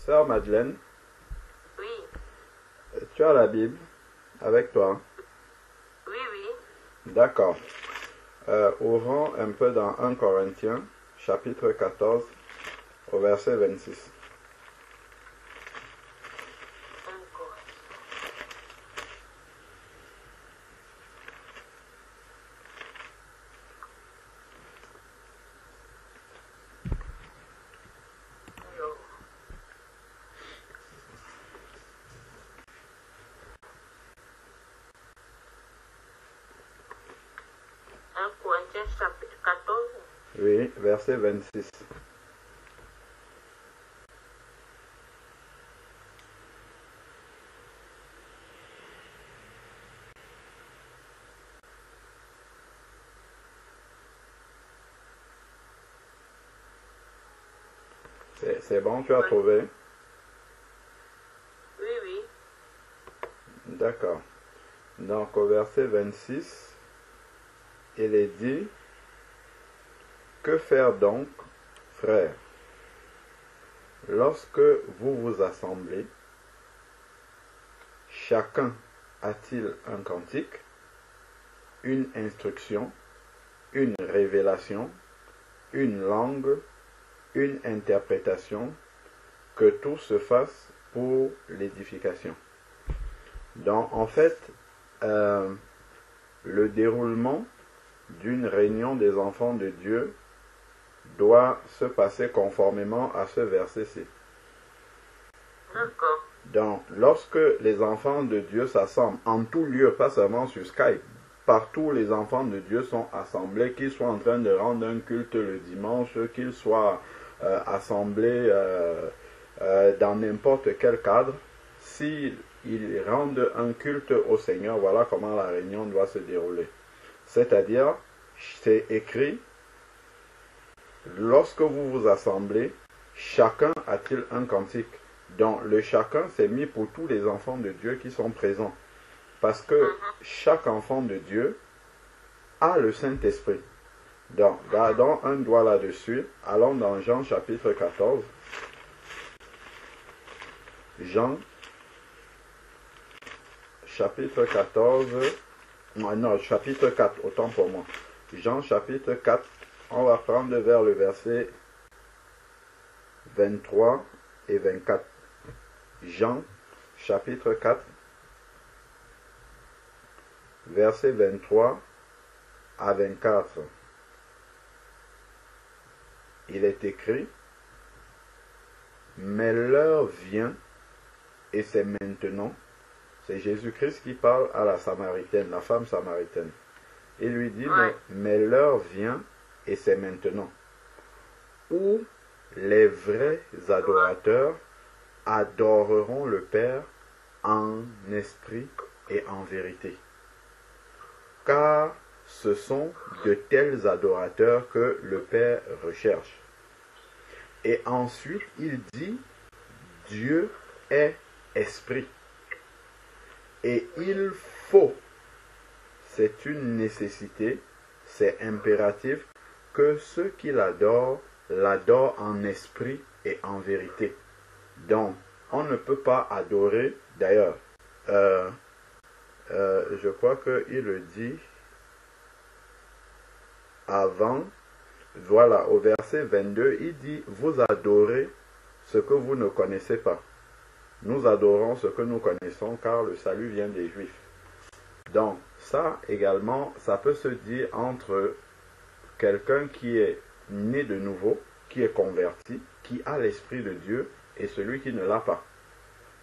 Sœur Madeleine, Oui, tu as la Bible avec toi? oui, oui. D'accord. Ouvrons un peu dans 1 Corinthiens, chapitre 14, au verset 26. Encore. Alors. 1 Corinthiens chapitre 14. Oui, verset 26. C'est bon, tu as trouvé? Oui, oui. D'accord. Donc au verset 26, il est dit, que faire donc, frères, lorsque vous vous assemblez, chacun a-t-il un cantique, une instruction, une révélation, une langue, une interprétation, que tout se fasse pour l'édification. Donc en fait, le déroulement d'une réunion des enfants de Dieu doit se passer conformément à ce verset-ci. D'accord. Donc, lorsque les enfants de Dieu s'assemblent en tout lieu, pas seulement sur Skype, partout les enfants de Dieu sont assemblés, qu'ils soient en train de rendre un culte le dimanche, qu'ils soient assemblés dans n'importe quel cadre, s'ils rendent un culte au Seigneur, voilà comment la réunion doit se dérouler. C'est-à-dire, c'est écrit, lorsque vous vous assemblez, chacun a-t-il un cantique. Donc le chacun c'est mis pour tous les enfants de Dieu qui sont présents. Parce que chaque enfant de Dieu a le Saint-Esprit. Donc gardons un doigt là-dessus. Allons dans Jean chapitre 14. Jean chapitre 14. Non, chapitre 4, autant pour moi. Jean chapitre 4. On va prendre vers le verset 23 et 24. Jean, chapitre 4, versets 23 à 24. Il est écrit, mais l'heure vient, et c'est maintenant. C'est Jésus-Christ qui parle à la Samaritaine, la femme samaritaine. Il lui dit, mais l'heure vient, et c'est maintenant, où les vrais adorateurs adoreront le Père en esprit et en vérité. Car ce sont de tels adorateurs que le Père recherche. Et ensuite, il dit, Dieu est esprit. Et il faut, c'est une nécessité, c'est impératif, que ceux qui l'adorent, l'adorent en esprit et en vérité. Donc, on ne peut pas adorer, d'ailleurs, je crois qu'il le dit avant, voilà, au verset 22, il dit, vous adorez ce que vous ne connaissez pas. Nous adorons ce que nous connaissons, car le salut vient des Juifs. Donc, ça également, ça peut se dire entre quelqu'un qui est né de nouveau, qui est converti, qui a l'Esprit de Dieu, et celui qui ne l'a pas.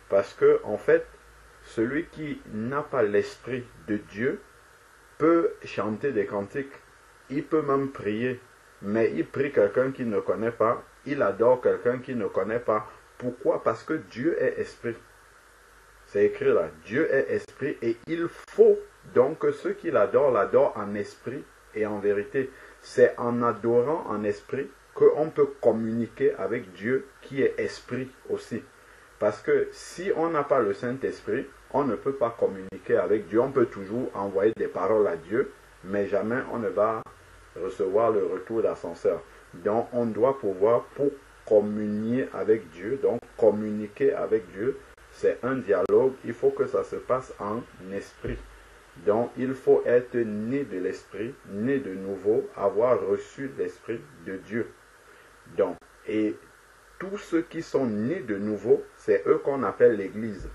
Parce que, en fait, celui qui n'a pas l'Esprit de Dieu peut chanter des cantiques. Il peut même prier. Mais il prie quelqu'un qui ne connaît pas. Il adore quelqu'un qui ne connaît pas. Pourquoi? Parce que Dieu est esprit. C'est écrit là. Dieu est esprit et il faut donc que ceux qui l'adorent en esprit et en vérité. C'est en adorant en esprit qu'on peut communiquer avec Dieu qui est esprit aussi. Parce que si on n'a pas le Saint-Esprit, on ne peut pas communiquer avec Dieu. On peut toujours envoyer des paroles à Dieu, mais jamais on ne va recevoir le retour d'ascenseur. Donc on doit pouvoir, pour communier avec Dieu, donc communiquer avec Dieu, c'est un dialogue, il faut que ça se passe en esprit. Donc il faut être né de l'esprit, né de nouveau, avoir reçu l'esprit de Dieu. Donc, et tous ceux qui sont nés de nouveau, c'est eux qu'on appelle l'Église.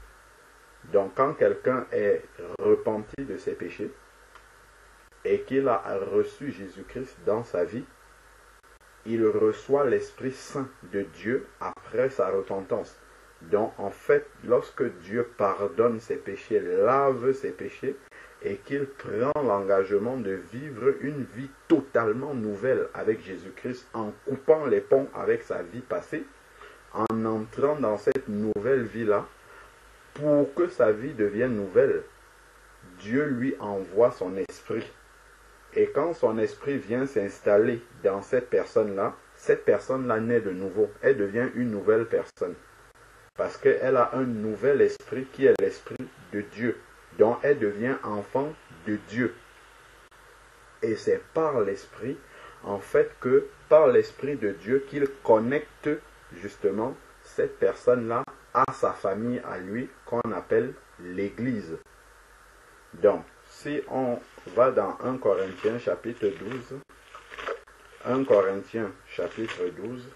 Donc quand quelqu'un est repenti de ses péchés et qu'il a reçu Jésus-Christ dans sa vie, il reçoit l'Esprit Saint de Dieu après sa repentance. Donc en fait, lorsque Dieu pardonne ses péchés, lave ses péchés, et qu'il prend l'engagement de vivre une vie totalement nouvelle avec Jésus-Christ, en coupant les ponts avec sa vie passée, en entrant dans cette nouvelle vie-là, pour que sa vie devienne nouvelle, Dieu lui envoie son esprit. Et quand son esprit vient s'installer dans cette personne-là naît de nouveau. Elle devient une nouvelle personne. Parce qu'elle a un nouvel esprit qui est l'esprit de Dieu. Donc elle devient enfant de Dieu. Et c'est par l'esprit, en fait, que par l'esprit de Dieu qu'il connecte justement cette personne-là à sa famille, à lui, qu'on appelle l'Église. Donc, si on va dans 1 Corinthiens chapitre 12, 1 Corinthiens chapitre 12,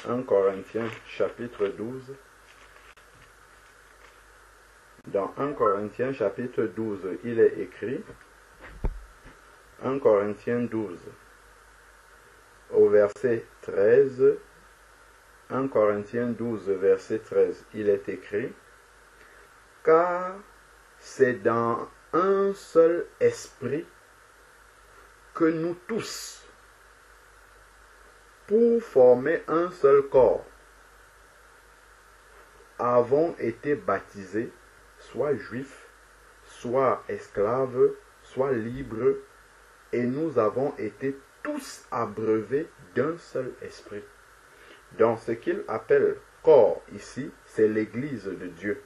1 Corinthiens chapitre 12, dans 1 Corinthiens chapitre 12, il est écrit, 1 Corinthiens 12, au verset 13, 1 Corinthiens 12, verset 13, il est écrit, car c'est dans un seul esprit que nous tous, pour former un seul corps, avons été baptisés, soit juifs, soit esclaves, soit libres, et nous avons été tous abreuvés d'un seul esprit. Donc ce qu'il appelle corps ici, c'est l'Église de Dieu.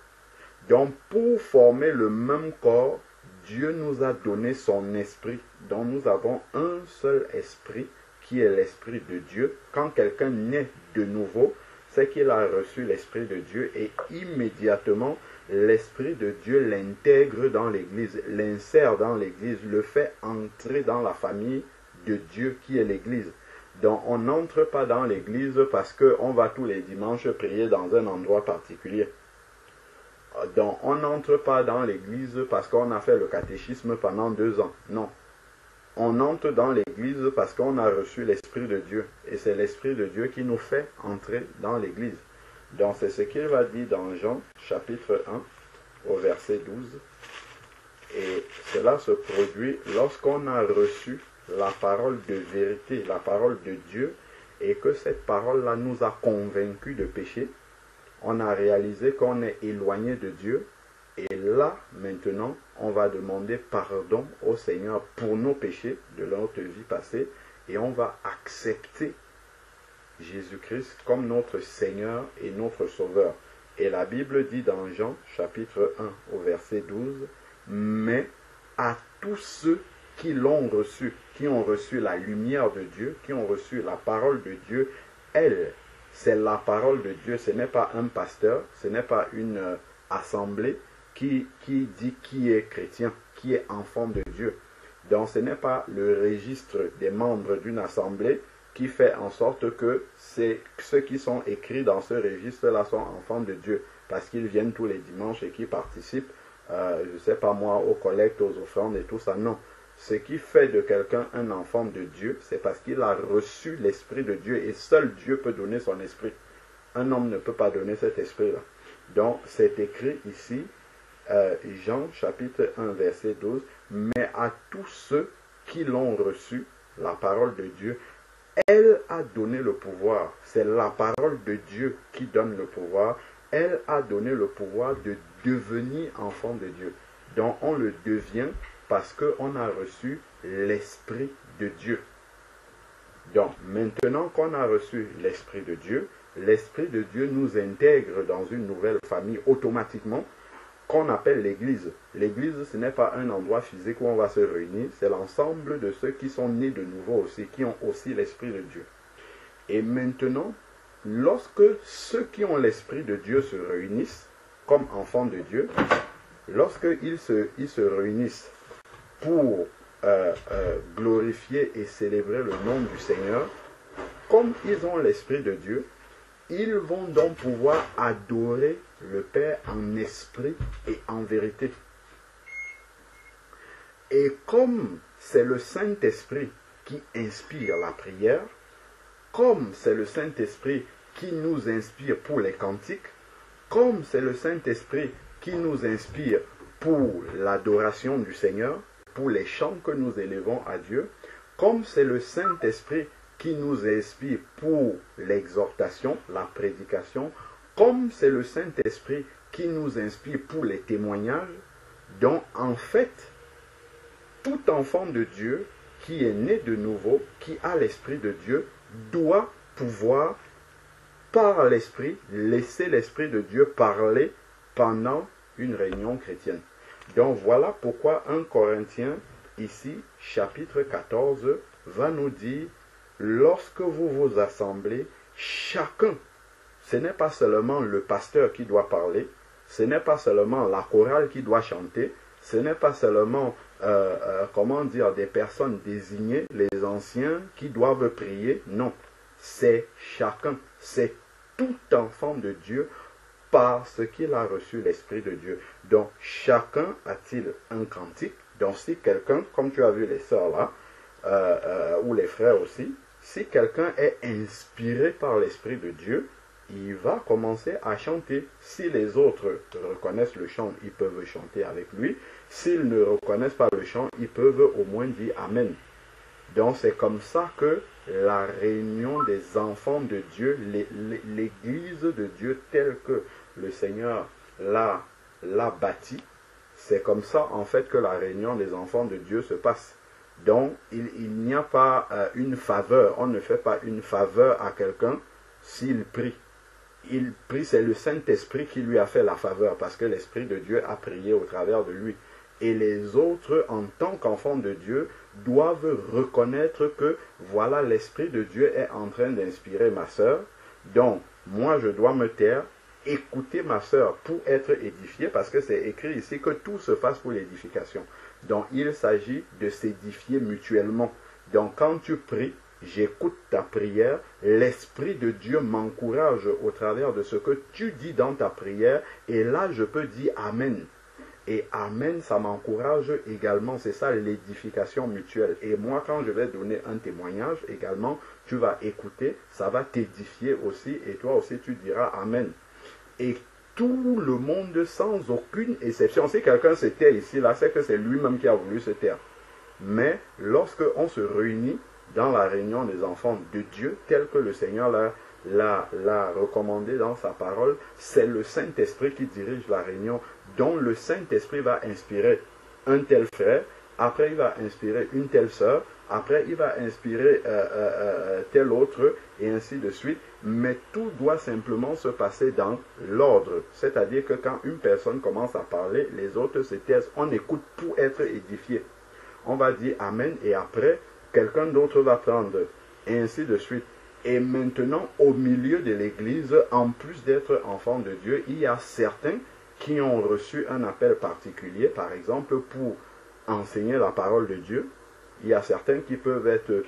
Donc pour former le même corps, Dieu nous a donné son esprit. Donc nous avons un seul esprit qui est l'esprit de Dieu. Quand quelqu'un naît de nouveau, c'est qu'il a reçu l'esprit de Dieu et immédiatement l'esprit de Dieu l'intègre dans l'église, l'insère dans l'église, le fait entrer dans la famille de Dieu qui est l'église. Donc on n'entre pas dans l'église parce qu'on va tous les dimanches prier dans un endroit particulier. Donc on n'entre pas dans l'église parce qu'on a fait le catéchisme pendant 2 ans. Non. On entre dans l'église parce qu'on a reçu l'Esprit de Dieu. Et c'est l'Esprit de Dieu qui nous fait entrer dans l'église. Donc c'est ce qu'il va dire dans Jean chapitre 1 au verset 12. Et cela se produit lorsqu'on a reçu la parole de vérité, la parole de Dieu, et que cette parole-là nous a convaincus de péché. On a réalisé qu'on est éloigné de Dieu. Et là, maintenant, on va demander pardon au Seigneur pour nos péchés de notre vie passée. Et on va accepter Jésus-Christ comme notre Seigneur et notre Sauveur. Et la Bible dit dans Jean, chapitre 1, au verset 12, « Mais à tous ceux qui l'ont reçu, qui ont reçu la lumière de Dieu, qui ont reçu la parole de Dieu, elle, c'est la parole de Dieu, ce n'est pas un pasteur, ce n'est pas une assemblée qui dit qui est chrétien, qui est enfant de Dieu. Donc ce n'est pas le registre des membres d'une assemblée qui fait en sorte que ceux qui sont écrits dans ce registre-là sont enfants de Dieu, parce qu'ils viennent tous les dimanches et qui participent, je ne sais pas moi, aux collectes, aux offrandes et tout ça. Non. Ce qui fait de quelqu'un un enfant de Dieu, c'est parce qu'il a reçu l'Esprit de Dieu, et seul Dieu peut donner son esprit. Un homme ne peut pas donner cet esprit-là. Donc c'est écrit ici, Jean chapitre 1 verset 12, « Mais à tous ceux qui l'ont reçu, la parole de Dieu, elle a donné le pouvoir. » C'est la parole de Dieu qui donne le pouvoir. Elle a donné le pouvoir de devenir enfant de Dieu. Donc on le devient parce qu'on a reçu l'Esprit de Dieu. Donc maintenant qu'on a reçu l'Esprit de Dieu nous intègre dans une nouvelle famille automatiquement, qu'on appelle l'Église. L'Église, ce n'est pas un endroit physique où on va se réunir, c'est l'ensemble de ceux qui sont nés de nouveau aussi, qui ont aussi l'Esprit de Dieu. Et maintenant, lorsque ceux qui ont l'Esprit de Dieu se réunissent comme enfants de Dieu, lorsqu'ils se réunissent pour glorifier et célébrer le nom du Seigneur, comme ils ont l'Esprit de Dieu, ils vont donc pouvoir adorer le Père en esprit et en vérité. Et comme c'est le Saint-Esprit qui inspire la prière, comme c'est le Saint-Esprit qui nous inspire pour les cantiques, comme c'est le Saint-Esprit qui nous inspire pour l'adoration du Seigneur, pour les chants que nous élevons à Dieu, comme c'est le Saint-Esprit qui nous inspire pour l'exhortation, la prédication, comme c'est le Saint-Esprit qui nous inspire pour les témoignages, donc en fait, tout enfant de Dieu qui est né de nouveau, qui a l'Esprit de Dieu, doit pouvoir, par l'Esprit, laisser l'Esprit de Dieu parler pendant une réunion chrétienne. Donc voilà pourquoi 1 Corinthiens, ici, chapitre 14, va nous dire, lorsque vous vous assemblez, chacun, ce n'est pas seulement le pasteur qui doit parler, ce n'est pas seulement la chorale qui doit chanter, ce n'est pas seulement, des personnes désignées, les anciens qui doivent prier, non, c'est chacun, c'est tout enfant de Dieu parce qu'il a reçu l'Esprit de Dieu. Donc, chacun a-t-il un cantique. Donc, si quelqu'un, comme tu as vu les sœurs là, ou les frères aussi, si quelqu'un est inspiré par l'Esprit de Dieu, il va commencer à chanter. Si les autres reconnaissent le chant, ils peuvent chanter avec lui. S'ils ne reconnaissent pas le chant, ils peuvent au moins dire Amen. Donc c'est comme ça que la réunion des enfants de Dieu, l'église de Dieu telle que le Seigneur l'a bâtie, c'est comme ça en fait que la réunion des enfants de Dieu se passe. Donc il n'y a pas une faveur, on ne fait pas une faveur à quelqu'un s'il prie. Il prie, c'est le Saint-Esprit qui lui a fait la faveur parce que l'Esprit de Dieu a prié au travers de lui. Et les autres, en tant qu'enfants de Dieu, doivent reconnaître que voilà, l'Esprit de Dieu est en train d'inspirer ma sœur. Donc, moi, je dois me taire, écouter ma sœur pour être édifié, parce que c'est écrit ici que tout se fasse pour l'édification. Donc, il s'agit de s'édifier mutuellement. Donc, quand tu pries, j'écoute ta prière, l'Esprit de Dieu m'encourage au travers de ce que tu dis dans ta prière, et là, je peux dire Amen. Et Amen, ça m'encourage également, c'est ça l'édification mutuelle. Et moi, quand je vais donner un témoignage également, tu vas écouter, ça va t'édifier aussi, et toi aussi tu diras Amen. Et tout le monde, sans aucune exception, si quelqu'un se tait ici, là, c'est que c'est lui-même qui a voulu se taire. Mais lorsque on se réunit dans la réunion des enfants de Dieu, tel que le Seigneur l'a recommandé dans sa parole, c'est le Saint-Esprit qui dirige la réunion, dont le Saint-Esprit va inspirer un tel frère, après il va inspirer une telle sœur, après il va inspirer tel autre, et ainsi de suite. Mais tout doit simplement se passer dans l'ordre. C'est-à-dire que quand une personne commence à parler, les autres se taisent, on écoute pour être édifié. On va dire Amen, et après, quelqu'un d'autre va prendre, et ainsi de suite. Et maintenant, au milieu de l'Église, en plus d'être enfants de Dieu, il y a certains qui ont reçu un appel particulier, par exemple, pour enseigner la parole de Dieu. Il y a certains qui peuvent être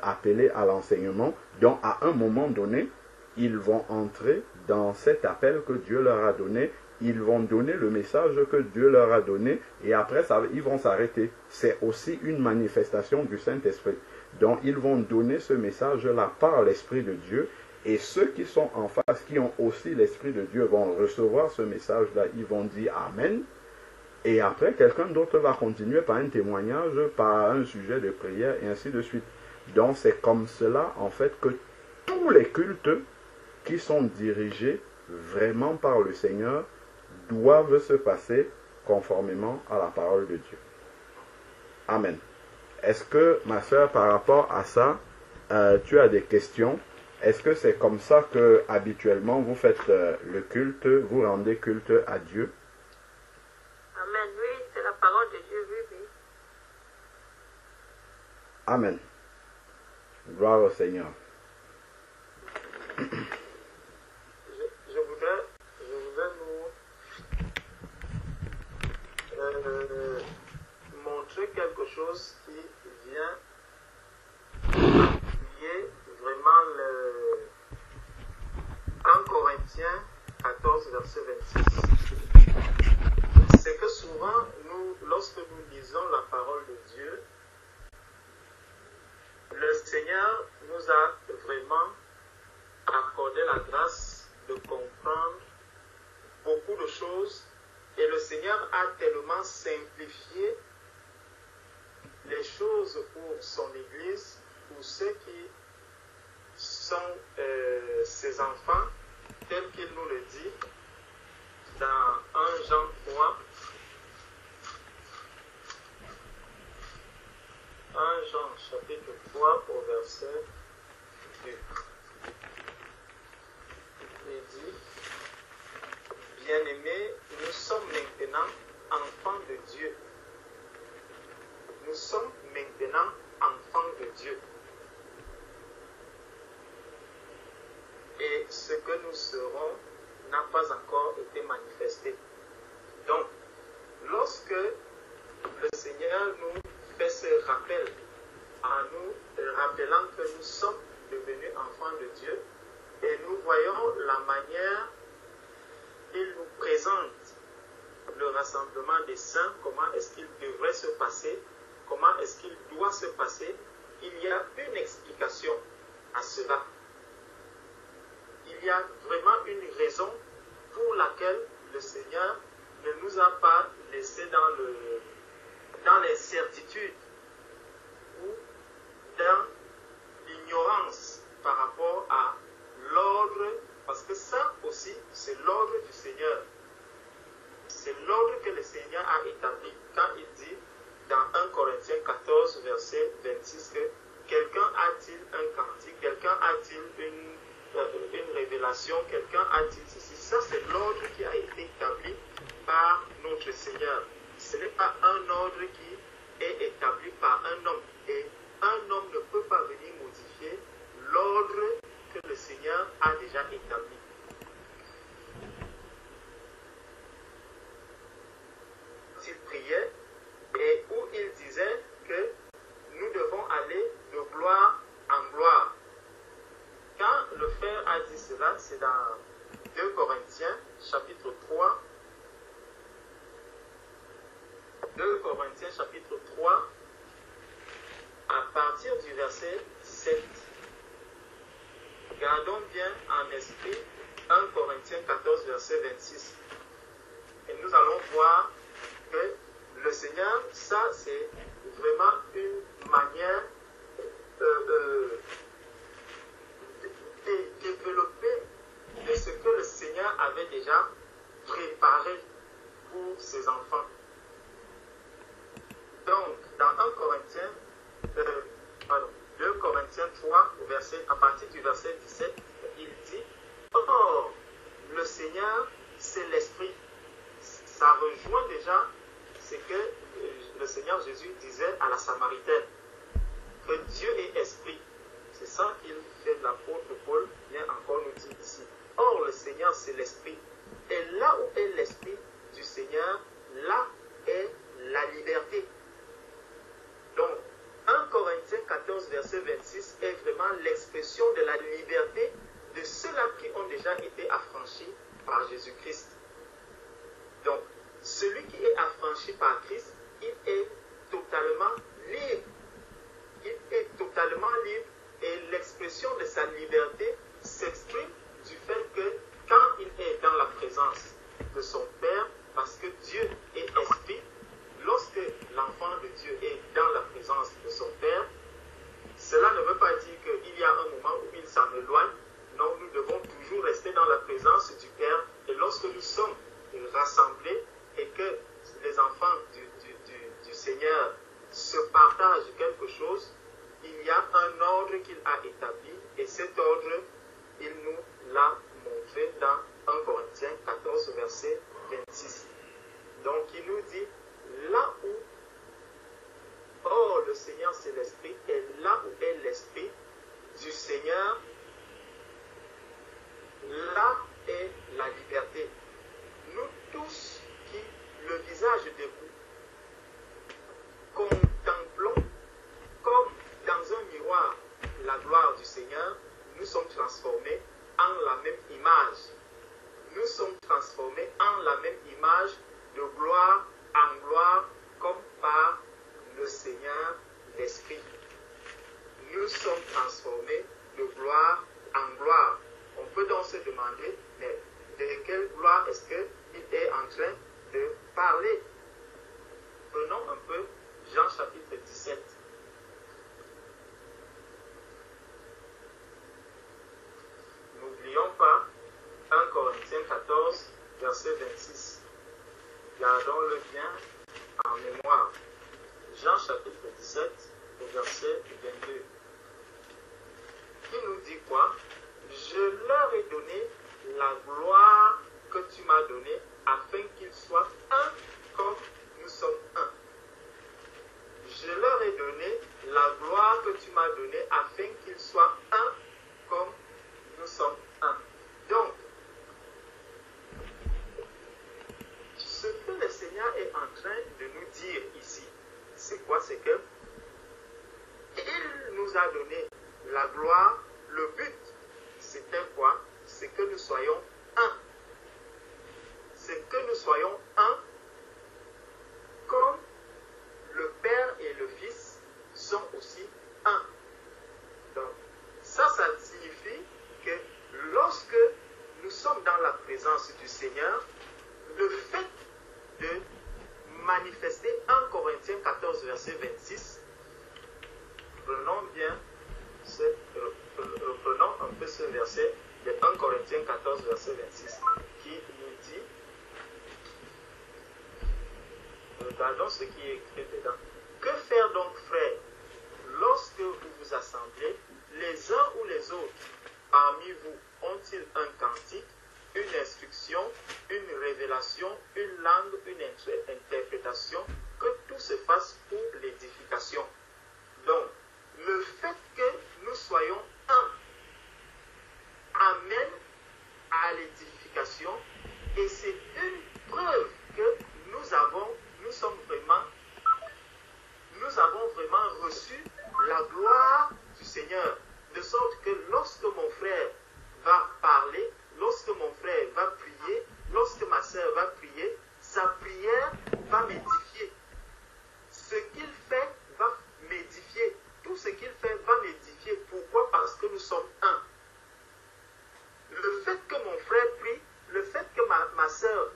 appelés à l'enseignement. Donc, à un moment donné, ils vont entrer dans cet appel que Dieu leur a donné. Ils vont donner le message que Dieu leur a donné, et après, ils vont s'arrêter. C'est aussi une manifestation du Saint-Esprit. Donc, ils vont donner ce message-là par l'Esprit de Dieu, et ceux qui sont en face, qui ont aussi l'Esprit de Dieu, vont recevoir ce message-là, ils vont dire Amen, et après, quelqu'un d'autre va continuer par un témoignage, par un sujet de prière, et ainsi de suite. Donc, c'est comme cela, en fait, que tous les cultes qui sont dirigés vraiment par le Seigneur doivent se passer conformément à la parole de Dieu. Amen. Est-ce que, ma soeur, par rapport à ça, tu as des questions? Est-ce que c'est comme ça que habituellement vous faites le culte, vous rendez culte à Dieu? parole de Dieu, oui, oui. Amen. Gloire au Seigneur. Je voudrais nous montrer quelque chose qui vient appuyer vraiment le 1 Corinthiens 14, verset 26. C'est que souvent, lorsque nous lisons la parole de Dieu, le Seigneur nous a vraiment accordé la grâce de comprendre beaucoup de choses et le Seigneur a tellement simplifié les choses pour son Église, pour ceux qui sont ses enfants, tel qu'il nous le dit dans 1 Jean 3. 1 Jean chapitre 3 au verset 2. Il dit, bien-aimés, nous sommes maintenant enfants de Dieu. Nous sommes maintenant enfants de Dieu. Et ce que nous serons n'a pas encore été manifesté. Donc, lorsque le Seigneur nous fait ce rappel, en nous rappelant que nous sommes devenus enfants de Dieu, et nous voyons la manière qu'il nous présente le rassemblement des saints, comment est-ce qu'il devrait se passer, comment est-ce qu'il doit se passer, il y a une explication à cela. Il y a vraiment une raison pour laquelle le Seigneur ne nous a pas laissés dans l'incertitude ou dans l'ignorance par rapport à l'ordre, parce que ça aussi, c'est l'ordre du Seigneur. C'est l'ordre que le Seigneur a établi quand il dit dans 1 Corinthiens 14, verset 26 que quelqu'un a-t-il un cantique, quelqu'un a-t-il une révélation, quelqu'un a-t-il ceci. Ça, c'est l'ordre qui a été établi par notre Seigneur. Ce n'est pas un ordre qui est établi par un homme. Et un homme ne peut pas venir modifier l'ordre que le Seigneur a déjà établi. Il priait et où il disait que nous devons aller de gloire en gloire. Quand le frère a dit cela, c'est dans 2 Corinthiens, chapitre 3. 2 Corinthiens, chapitre 3, à partir du verset 7. Gardons bien en esprit 1 Corinthiens 14, verset 26. Et nous allons voir que le Seigneur, ça c'est vraiment une manière de développer de ce que le Seigneur avait déjà préparé pour ses enfants. Donc, dans 2 Corinthiens 3, à partir du verset 17, il dit, or, le Seigneur, c'est l'Esprit. Ça rejoint déjà ce que le Seigneur Jésus disait à la Samaritaine, que Dieu est Esprit. C'est ça qu'il fait de l'apôtre Paul, vient encore nous dire ici. Or, le Seigneur, c'est l'Esprit. Et là où est l'Esprit du Seigneur, là est la liberté. Donc, 1 Corinthiens 14, verset 26 est vraiment l'expression de la liberté de ceux-là qui ont déjà été affranchis par Jésus-Christ. Donc, celui qui est affranchi par Christ, il est totalement libre. Il est totalement libre et l'expression de sa liberté s'exprime du fait que quand il est dans la présence de son Père, parce que Dieu est esprit, lorsque l'enfant de Dieu est dans la présence de son Père, cela ne veut pas dire qu'il y a un moment où il s'en éloigne. Non, nous devons toujours rester dans la présence du Père. Et lorsque nous sommes rassemblés et que les enfants du Seigneur se partagent quelque chose, il y a un ordre qu'il a établi et cet ordre Seigneur, là est la liberté. Nous tous qui, le visage debout, contemplons comme dans un miroir la gloire du Seigneur, nous sommes transformés en la même image. Nous sommes transformés en la même image de gloire en gloire comme par le Seigneur l'Esprit. Nous sommes transformés de gloire en gloire. On peut donc se demander, mais de quelle gloire est-ce qu'il est en train de parler? Prenons un peu Jean chapitre 17. N'oublions pas 1 Corinthiens 14, verset 26. Gardons-le bien en mémoire. Jean chapitre 17, verset 22. Qui nous dit quoi? Je leur ai donné la gloire que tu m'as donnée afin qu'ils soient un comme nous sommes un. Je leur ai donné la gloire que tu m'as donnée afin qu'ils soient un comme nous sommes un. Donc, ce que le Seigneur est en train de nous dire ici, c'est quoi? C'est que il nous a donné la gloire. Le but, c'était quoi? C'est que nous soyons un. C'est que nous soyons un comme le Père et le Fils sont aussi un. Donc, ça signifie que lorsque nous sommes dans la présence du Seigneur, le fait de manifester 1 Corinthiens 14, verset 26, prenons un peu ce verset de 1 Corinthiens 14, verset 26, qui nous dit, regardons ce qui est écrit dedans. Que faire donc, frères, lorsque vous vous assemblez, les uns ou les autres parmi vous ont-ils un cantique, une instruction, une révélation, une langue, une interprétation, que tout se fasse pour l'édification. Donc, le fait que nous soyons un amène à l'édification et c'est une preuve que nous avons vraiment reçu la gloire du Seigneur. De sorte que lorsque mon frère va parler, lorsque mon frère va prier, lorsque ma sœur va prier, sa prière va m'édifier. Ce qu'il fait va m'édifier. Tout ce qu'il fait va m'édifier. Pourquoi? Parce que nous sommes un. Le fait que mon frère prie, le fait que ma sœur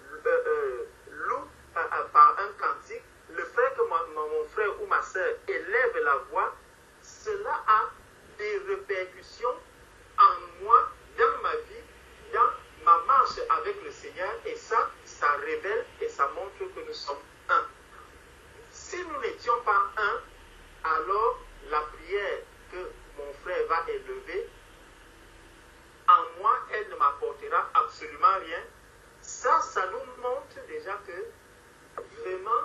loue par un cantique, le fait que mon frère ou ma sœur élève la voix, cela a des répercussions en moi, dans ma vie, dans ma marche avec le Seigneur, et ça révèle et ça montre que nous sommes un. Si nous n'étions pas un, alors la prière que mon frère va élever, en moi, elle ne m'apportera absolument rien. Ça nous montre déjà que vraiment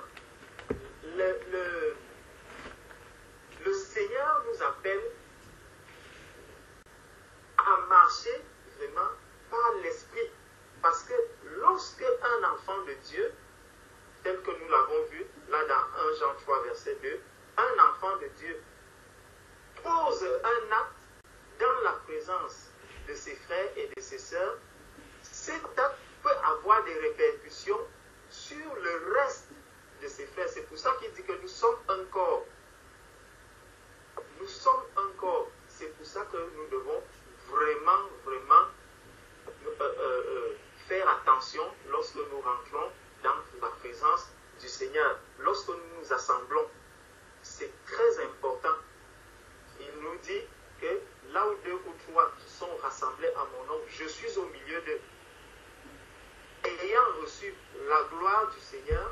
le Seigneur nous appelle à marcher vraiment par l'Esprit. Parce que lorsque un enfant de Dieu, tel que nous l'avons vu là dans 1 Jean 3, verset 2, un enfant de Dieu pose un acte dans la présence de ses frères et de ses sœurs, cet acte peut avoir des répercussions sur le reste de ses frères. C'est pour ça qu'il dit que nous sommes un corps. Nous sommes un corps. C'est pour ça que nous devons vraiment faire attention lorsque nous rentrons dans la présence du Seigneur. Lorsque nous nous assemblons, c'est très important. Il nous dit que là où 2 ou 3 sont rassemblés à mon nom, je suis au milieu d'eux. Ayant reçu la gloire du Seigneur,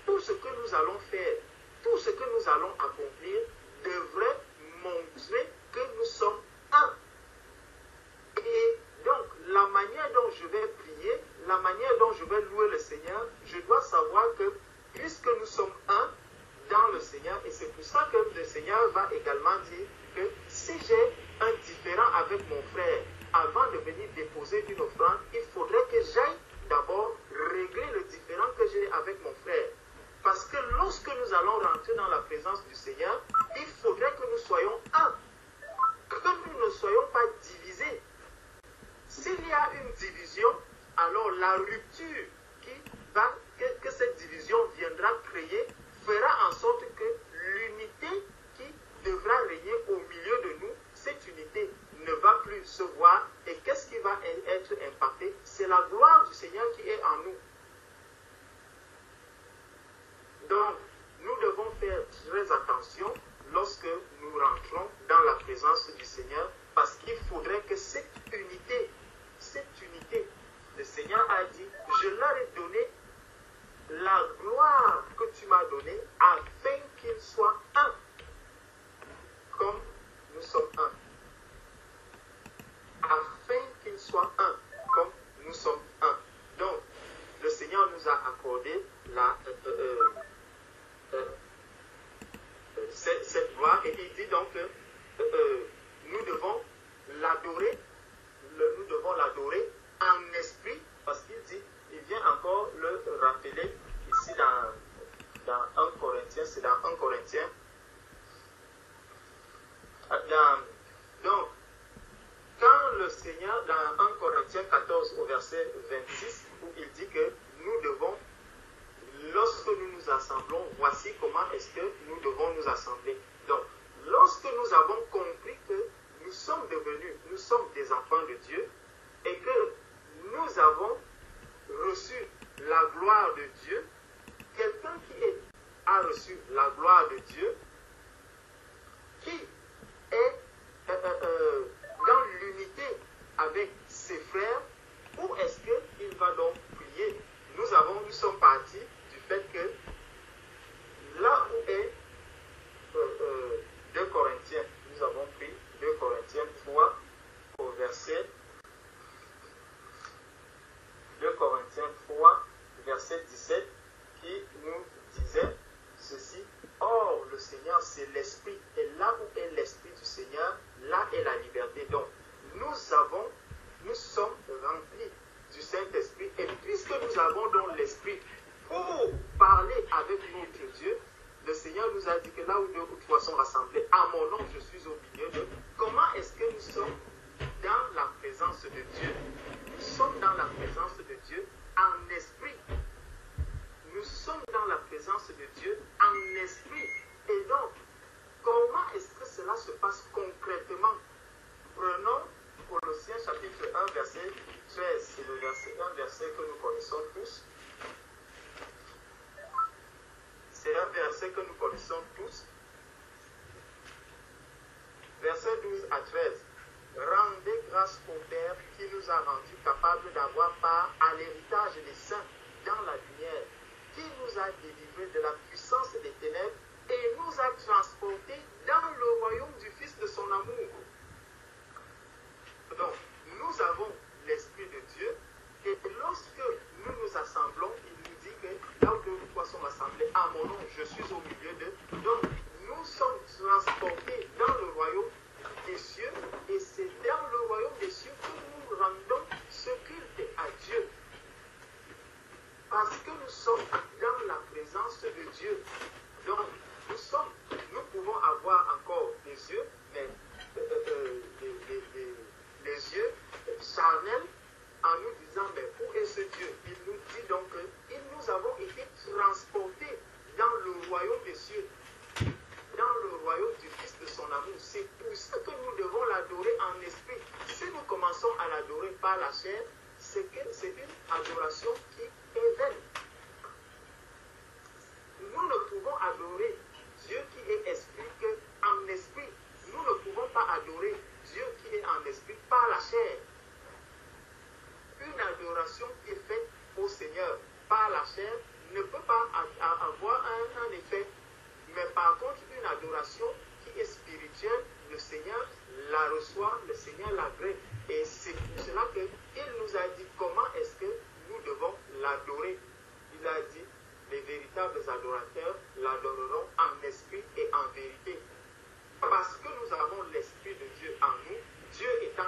tout ce que nous allons faire, tout ce que nous allons accomplir devrait montrer que nous sommes un. Et donc, la manière dont je vais prier, la manière dont je vais louer le Seigneur, je dois savoir que puisque nous sommes un dans le Seigneur, et c'est pour ça que le Seigneur va également dire que si j'ai un différent avec mon frère, avant de venir déposer une offrande, il faudrait que j'aille d'abord régler le différend que j'ai avec mon frère. Parce que lorsque nous allons rentrer dans la présence du Seigneur, il faudrait que nous soyons un, que nous ne soyons pas divisés. S'il y a une division, alors la rupture que cette division viendra créer fera en sorte que l'unité qui devra régner au milieu de nous, cette unité ne va plus se voir. Et qu'est-ce qui va être impacté? C'est la gloire du Seigneur qui est en nous. Donc, nous devons faire très attention lorsque nous rentrons dans la présence du Seigneur, parce qu'il faudrait que cette unité, le Seigneur a dit, je leur ai donné la gloire que tu m'as donnée afin qu'ils soient un, comme nous sommes un. Afin qu'ils soient un, comme nous sommes un. Donc, le Seigneur nous a accordé cette gloire, et il dit donc que nous devons l'adorer, en esprit, parce qu'il dit, il vient encore le rappeler ici dans 1 Corinthiens, c'est dans 1 Corinthiens. Donc, quand le Seigneur, dans 1 Corinthiens 14 au verset 26, où il dit que nous devons, lorsque nous nous assemblons, voici comment est-ce que nous devons nous assembler. Donc, lorsque nous avons compris que nous sommes des enfants de Dieu, et que nous avons reçu la gloire de Dieu, quelqu'un qui a reçu la gloire de Dieu, qui est dans l'unité avec ses frères, où est-ce qu'il va donc prier? Nous sommes partis du fait que là où est 2 Corinthiens, nous avons pris 2 Corinthiens 3 au verset 2 Corinthiens 3, verset 17, qui nous disait ceci: or, le Seigneur, c'est l'Esprit, et là où est l'Esprit du Seigneur, là est la liberté. Donc, nous sommes remplis du Saint-Esprit, et puisque nous avons donc l'Esprit pour parler avec notre Dieu, le Seigneur nous a dit que là où 2 ou 3 sont rassemblés, à mon nom, je suis au milieu d'eux. Comment est-ce que nous sommes dans la présence de Dieu? Nous sommes dans la présence de Dieu en esprit. Nous sommes dans la présence de Dieu en esprit. Et donc, comment est-ce que cela se passe concrètement? Prenons Colossiens chapitre 1, verset 13. C'est un verset que nous connaissons tous. C'est un verset que nous connaissons tous. Verset 12 à 13. Rendez grâce au Père qui nous a rendus capables d'avoir part à l'héritage des saints dans la lumière, qui nous a délivrés de la puissance des ténèbres et nous a transportés dans le royaume du Fils de son amour. Donc, nous avons l'Esprit de Dieu, et lorsque nous nous assemblons, il nous dit que là où 2 ou 3 sont assemblés, à mon nom, je suis au milieu d'eux. Donc, nous sommes transportés dans le royaume des cieux, et c'est dans le royaume des cieux que nous rendons ce culte à Dieu. Parce que nous sommes dans la présence de Dieu. Donc, nous pouvons avoir encore des yeux, mais les yeux charnels, en nous disant, mais où est ce Dieu? Il nous dit donc que nous avons été transportés dans le royaume des cieux, dans le royaume du Fils de son amour. C'est pour ça que nous devons l'adorer en esprit. Si nous commençons à l'adorer par la chair, c'est une adoration qui est vaine. Nous ne pouvons adorer Dieu qui est esprit qu'en esprit. Nous ne pouvons pas adorer Dieu qui est en esprit par la chair. Une adoration qui est faite au Seigneur par la chair ne peut pas avoir un effet. Mais par contre, une adoration qui est spirituelle, le Seigneur la reçoit, le Seigneur l'agrée. Et c'est pour cela qu'il nous a dit comment est-ce que nous devons l'adorer. Il a dit, les véritables adorateurs l'adoreront en esprit et en vérité. Parce que nous avons l'Esprit de Dieu en nous, Dieu étant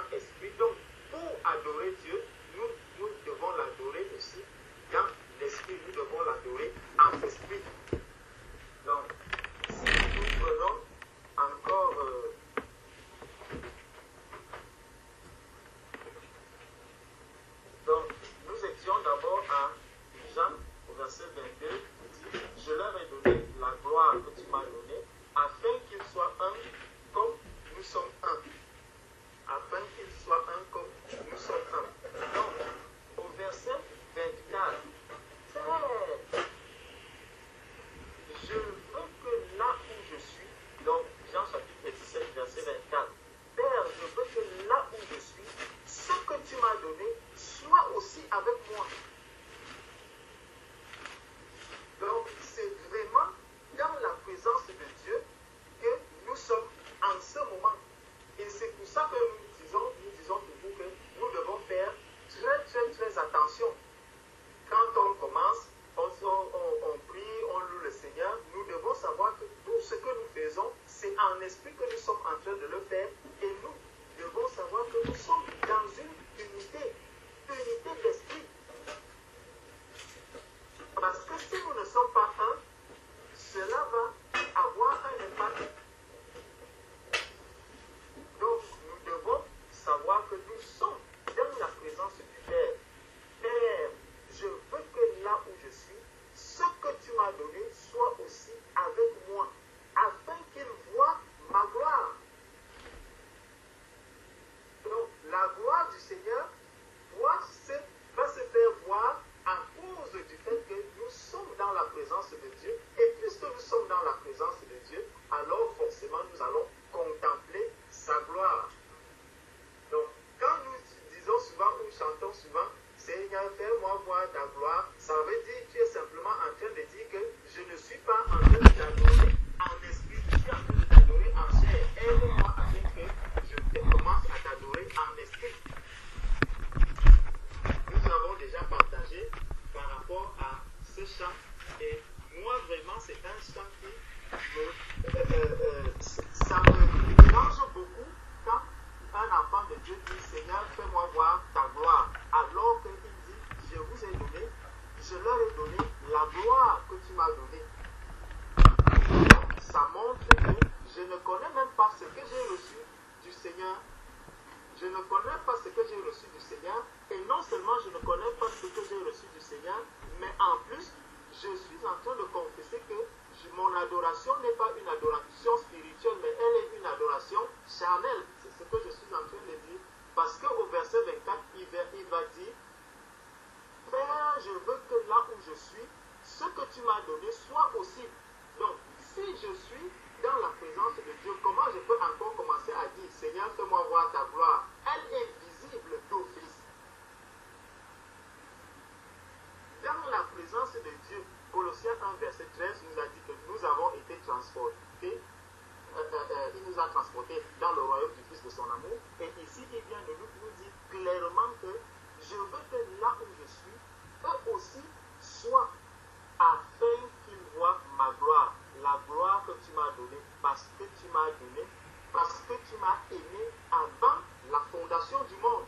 c'est pour ça que nous disons toujours que nous devons faire très attention. Quand on commence, on prie, on loue le Seigneur, nous devons savoir que tout ce que nous faisons, c'est en esprit que nous sommes en train de le faire. Et nous devons savoir que nous sommes dans une unité d'esprit. Parce que si nous ne sommes pas un, cela va avoir un impact. Donc, nous devons savoir que nous sommes dans la présence du Père. Père, je veux que là où je suis, ce que tu m'as donné soit aussi avec moi, afin qu'il voie ma gloire. Donc, la gloire du Seigneur va se faire voir à cause du fait que nous sommes dans la présence de Dieu. Et puisque nous sommes dans la présence de Dieu, alors forcément nous allons contempler sa gloire. Donc, quand nous disons souvent ou chantons souvent, Seigneur, fais-moi voir ta gloire, ça veut dire que tu es simplement en train de dire que je ne suis pas en train de t'adorer en esprit, je suis en train de t'adorer en chair. Aide-moi afin que je commence à t'adorer en esprit. Nous avons déjà partagé par rapport à ce chant et moi vraiment c'est un chant qui ça me dérange beaucoup quand un enfant de Dieu dit Seigneur fais-moi voir ta gloire alors qu'il dit je vous ai donné, je leur ai donné la gloire que tu m'as donnée. Ça montre que je ne connais même pas ce que j'ai reçu du Seigneur. Je ne connais pas ce que j'ai reçu du Seigneur. Et non seulement je ne connais pas ce que j'ai reçu du Seigneur, mais en plus, je suis en train de confesser que mon adoration n'est pas une adoration spirituelle, mais elle est une adoration charnelle. C'est ce que je suis en train de dire. Parce qu'au verset 24, il va dire Père, je veux que là où je suis, ce que tu m'as donné soit aussi. Donc, si je suis dans la présence de Dieu, comment je peux encore commencer à dire Seigneur, fais-moi voir ta gloire? Elle est visible d'office. Dans la présence de Dieu, Colossiens 1, verset 13 nous a dit que nous avons été transportés, il nous a transportés dans le royaume du Fils de son amour. Et ici, il vient de nous dire clairement que je veux que là où je suis, eux aussi soient, afin qu'ils voient ma gloire, la gloire que tu m'as donnée, parce que tu m'as donné, parce que tu m'as aimé avant la fondation du monde.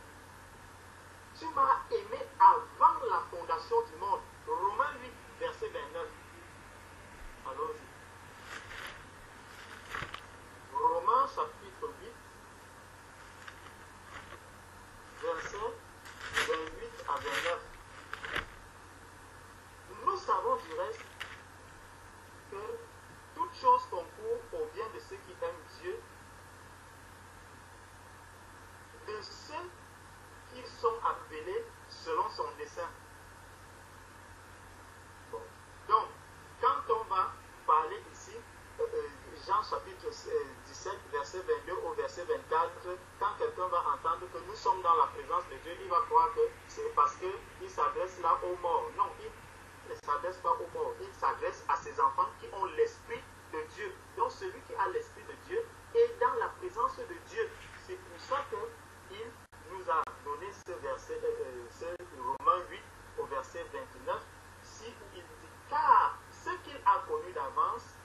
Tu m'as aimé avant la fondation du monde. Romains 8, verset 29. Allons-y. Romains chapitre 8, verset 28 à 29. Nous savons du reste que toute chose concourt au bien de ceux qui aiment Dieu, de ceux qui sont appelés selon son dessein. Bon. Donc, quand on va parler ici, Jean chapitre 17, verset 22 au verset 24, quand quelqu'un va entendre que nous sommes dans la présence de Dieu, il va croire que c'est parce qu'il s'adresse là aux morts. Non, il ne s'adresse pas aux morts, il s'adresse à ses enfants qui ont l'Esprit de Dieu. Donc celui qui a l'Esprit de Dieu est dans la présence de Dieu. C'est pour ça qu'il nous a donné ce verset, ce Romains 8 au verset 29, si il dit car ceux qu'il a connus d'avance,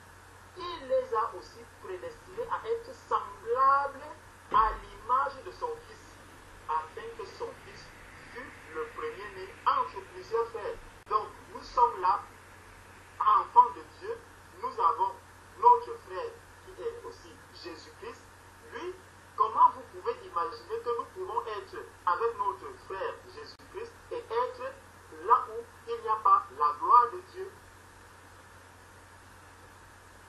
il les a aussi prédestinés à être semblables à l'image de son Fils, afin que son Fils fût le premier-né entre plusieurs frères. Donc, nous sommes là, enfants de Dieu, nous avons notre frère qui est aussi Jésus-Christ. Lui, comment vous pouvez imaginer que nous pouvons être avec notre frère Jésus-Christ et être là où il n'y a pas la gloire de Dieu?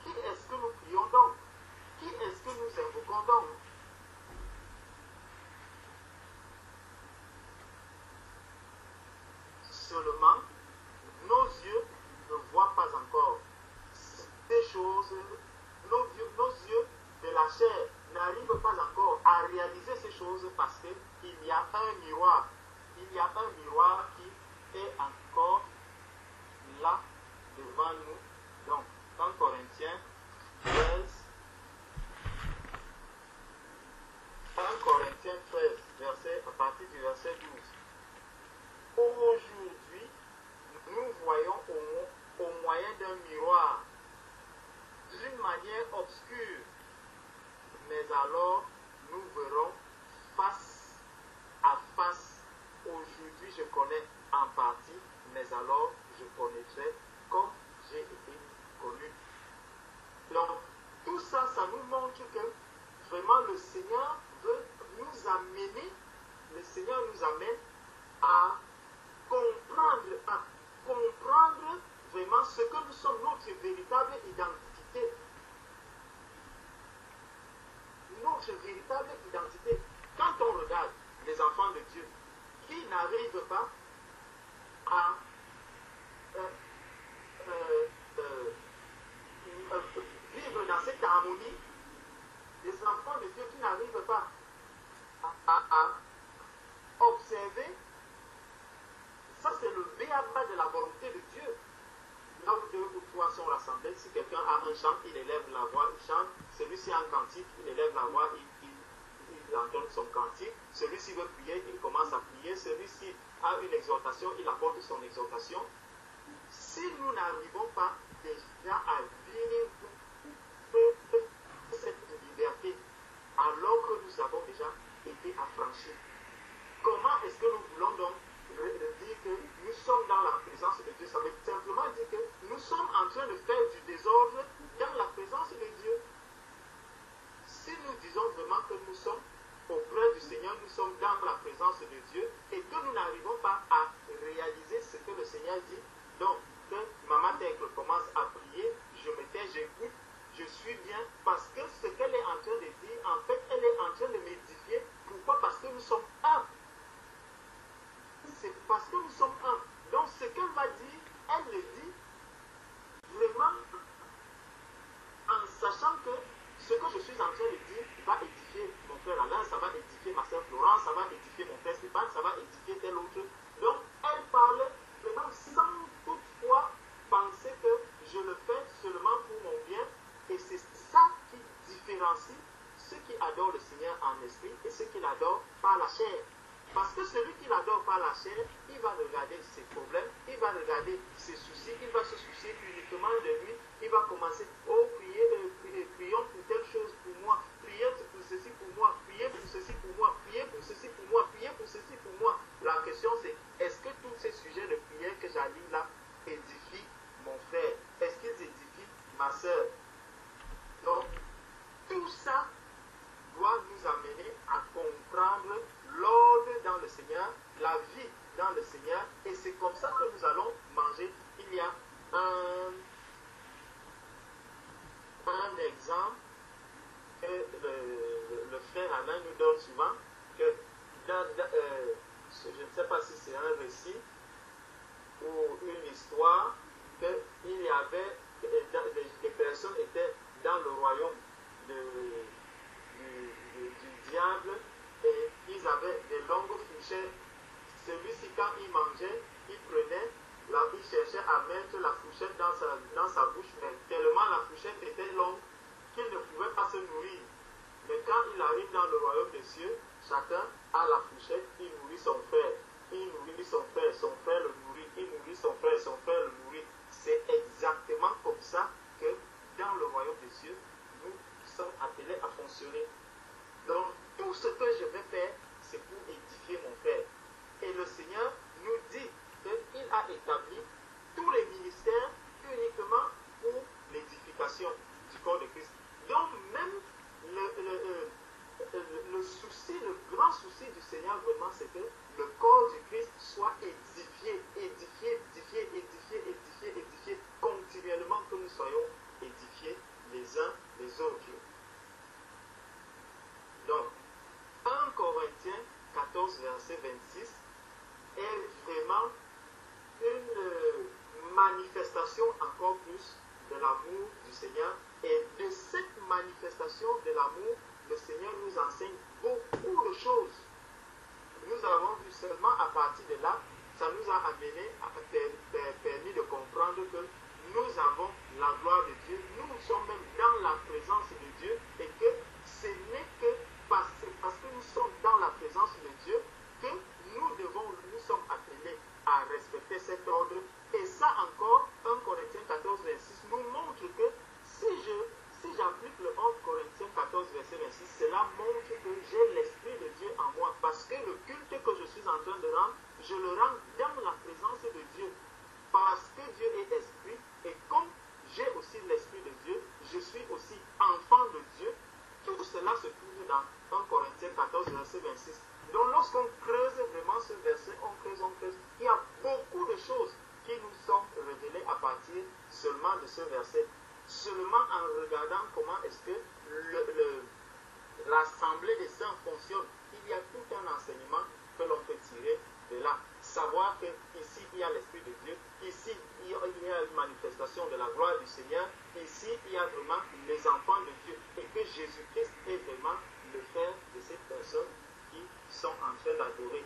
Qui est-ce que nous prions donc? Qui est-ce que nous invoquons donc? Seulement, nos yeux ne voient pas encore ces choses, nos yeux de la chair n'arrivent pas encore à réaliser ces choses parce qu'il y a un miroir. Il y a un miroir qui est encore là devant nous. Donc, dans Corinthiens 13, verset 12. Aujourd'hui, nous voyons au moyen d'un miroir, d'une manière obscure, mais alors nous verrons face à face. Aujourd'hui, je connais en partie, mais alors je connaîtrai comme j'ai été connu. Donc, tout ça, ça nous montre que vraiment le Seigneur veut nous amener, le Seigneur nous amène à comprendre vraiment ce que nous sommes, notre véritable identité. Notre véritable identité. Quand on regarde les enfants de Dieu qui n'arrivent pas à vivre dans cette harmonie, les enfants de Dieu qui n'arrivent pas à observer, ça c'est le béaba de la volonté de Dieu. Là où 2 ou 3 sont rassemblés, si quelqu'un a un chant, il élève la voix, il chante. Celui-ci a un cantique, il élève la voix, il entonne son cantique. Celui-ci veut prier, il commence à prier. Celui-ci a une exhortation, il apporte son exhortation. Si nous n'arrivons pas déjà à vivre cette liberté, alors que nous avons déjà été affranchis, comment est-ce que nous voulons donc dire que nous sommes dans la présence de Dieu? Ça veut simplement dire que nous sommes en train de faire du désordre dans la présence de Dieu. Si nous disons vraiment que nous sommes auprès du Seigneur, nous sommes dans la présence de Dieu et que nous n'arrivons pas à réaliser ce que le Seigneur dit, donc que Maman Tègle commence à prier, je me tais, j'écoute, je suis bien, parce que ce qu'elle est en train de dire, en fait, elle est en train de m'édifier. Pourquoi? Parce que nous sommes un. C'est parce que nous sommes un. Donc ce qu'elle va dire, elle le dit vraiment en sachant que ce que je suis en train de dire va édifier mon frère Alain, ça va édifier ma soeur Florence, ça va édifier mon frère Stéphane, ça va édifier tel autre. Donc elle parle vraiment sans toutefois penser que je le fais seulement pour mon bien. Et c'est ça qui différencie ceux qui adorent le Seigneur en esprit et ceux qui l'adorent par la chair. Parce que celui qui l'adore par la chair, il va regarder ses problèmes, il va regarder ses soucis, il va se soucier uniquement de lui, il va commencer, oh, prions pour telle chose pour moi, priez pour ceci pour moi, priez pour ceci pour moi, priez pour ceci pour moi, priez pour ceci pour moi. La question c'est, est-ce que tous ces sujets de prière que j'allie là édifient mon frère? Est-ce qu'ils édifient ma soeur? Donc, tout ça doit nous amener à comprendre l'ordre dans le Seigneur, la vie dans le Seigneur, et c'est comme ça que nous allons manger. Il y a un exemple que le frère Alain nous donne souvent, que je ne sais pas si c'est un récit ou une histoire, qu'il y avait des personnes étaient dans le royaume du diable, et ils avaient des longues fourchettes. Celui-ci, quand il mangeait, il prenait, il cherchait à mettre la fourchette dans sa bouche, mais tellement la fourchette était longue qu'il ne pouvait pas se nourrir. Mais quand il arrive dans le royaume des cieux, chacun a la fourchette, il nourrit son frère. Il nourrit son frère le nourrit, il nourrit son frère le nourrit. C'est exactement comme ça que dans le royaume des cieux, nous sommes appelés à fonctionner. Donc, tout ce que je vais faire, c'est pour édifier mon frère. Et le Seigneur nous dit qu'il a établi tous les ministères uniquement pour l'édification du corps de Christ. Donc, même le souci, le grand souci du Seigneur vraiment, c'est que le corps du Christ soit édifié, continuellement, que nous soyons édifiés les uns les autres. Donc, 1 Corinthiens 14, verset 26 est vraiment une manifestation encore plus de l'amour du Seigneur. Et de cette manifestation de l'amour, le Seigneur nous enseigne beaucoup de choses. Nous avons vu seulement à partir de là, ça nous a amené, permis de comprendre que nous avons la gloire de Dieu, nous sommes même dans la présence de Dieu, et que ce n'est que parce que nous sommes dans la présence de Dieu que dans 1 Corinthiens 14, verset 26. Donc lorsqu'on creuse vraiment ce verset, on creuse, il y a beaucoup de choses qui nous sont révélées à partir seulement de ce verset. Seulement en regardant comment est-ce que l'assemblée des saints fonctionne, il y a tout un enseignement que l'on peut tirer de là. Savoir que ici il y a l'Esprit de Dieu, ici il y a une manifestation de la gloire du Seigneur, ici il y a vraiment les enfants de Dieu, et que Jésus-Christ est vraiment le Père de ces personnes qui sont en train d'adorer.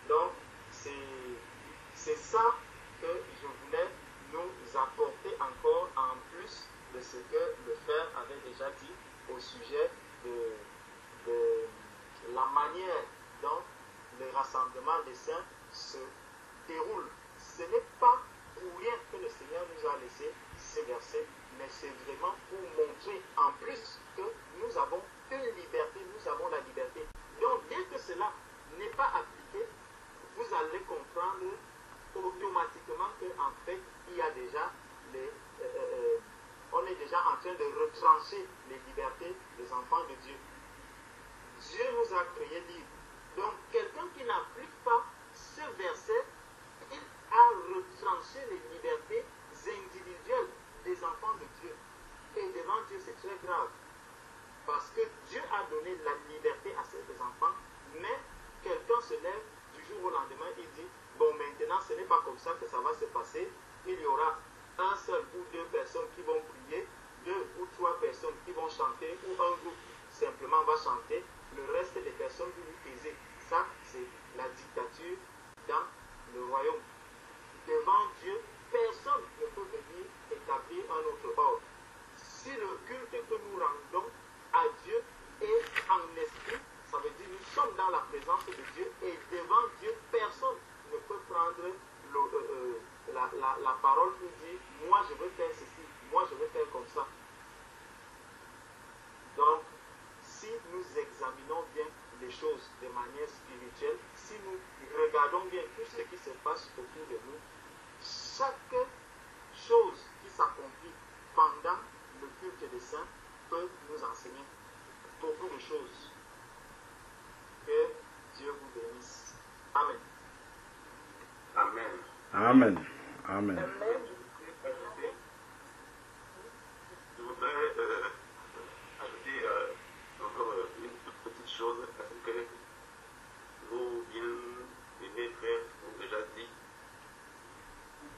Donc c'est ça que je voulais nous apporter encore en plus de ce que le Frère avait déjà dit au sujet de la manière dont le rassemblement des saints se déroule. Ce n'est pas pour rien que le Seigneur nous a laissé ces versets, mais c'est vraiment pour montrer en plus que nous avons une liberté, nous avons la liberté. Donc dès que cela n'est pas appliqué, vous allez comprendre automatiquement qu'en fait, il y a déjà on est déjà en train de retrancher les libertés des enfants de Dieu. Dieu nous a créés libres. Donc, quelqu'un qui n'applique pas ce verset, il a retranché les libertés individuelles des enfants de Dieu. Et devant Dieu, c'est très grave. Parce que Dieu a donné la liberté à ses enfants, mais quelqu'un se lève du jour au lendemain, il dit, bon, maintenant, ce n'est pas comme ça que ça va se passer. Il y aura un seul ou deux personnes qui vont prier, deux ou trois personnes qui vont chanter, ou un groupe simplement va chanter, le reste des personnes vous vous taisez. Ça, c'est la dictature dans le royaume. Devant Dieu, personne ne peut venir établir un autre ordre. Si le culte que nous rendons à Dieu est en esprit, ça veut dire nous sommes dans la présence de Dieu, et devant Dieu, personne ne peut prendre la parole pour dire moi je veux faire ceci, moi je veux faire comme ça. Donc, si nous examinons bien les choses de manière spirituelle, si nous regardons bien tout ce qui se passe autour de nous, chaque chose qui s'accomplit pendant le culte des saints peut nous enseigner beaucoup de choses. Que Dieu vous bénisse. Amen. Amen. Amen. Amen. Je voudrais ajouter encore une toute petite chose à ce que vos bien-aimés frères ont déjà dit.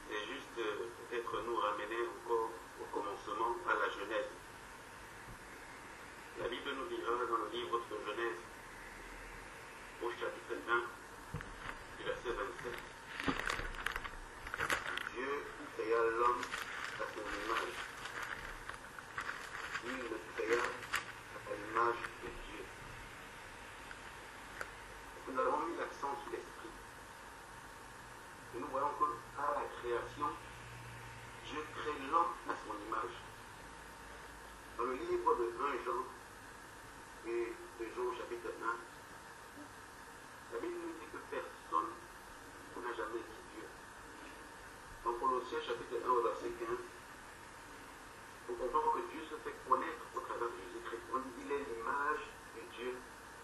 C'est juste peut-être nous ramener encore au commencement, à la Genèse. La Bible nous dira dans le livre de Genèse, au chapitre 1, du verset 27. Dieu créa l'homme à son image. Il le créa à l'image de Dieu. Nous avons mis l'accent sur l'esprit. Et nous voyons qu'à la création, Dieu crée l'homme à son image. Dans le livre de 1 Jean et de Jean au chapitre 1, la Bible nous dit que personne n'a jamais vu Dieu. Dans Colossiens chapitre 1 au verset 15, on comprend que Dieu se fait connaître au travers de Jésus-Christ. On dit qu'il est l'image de Dieu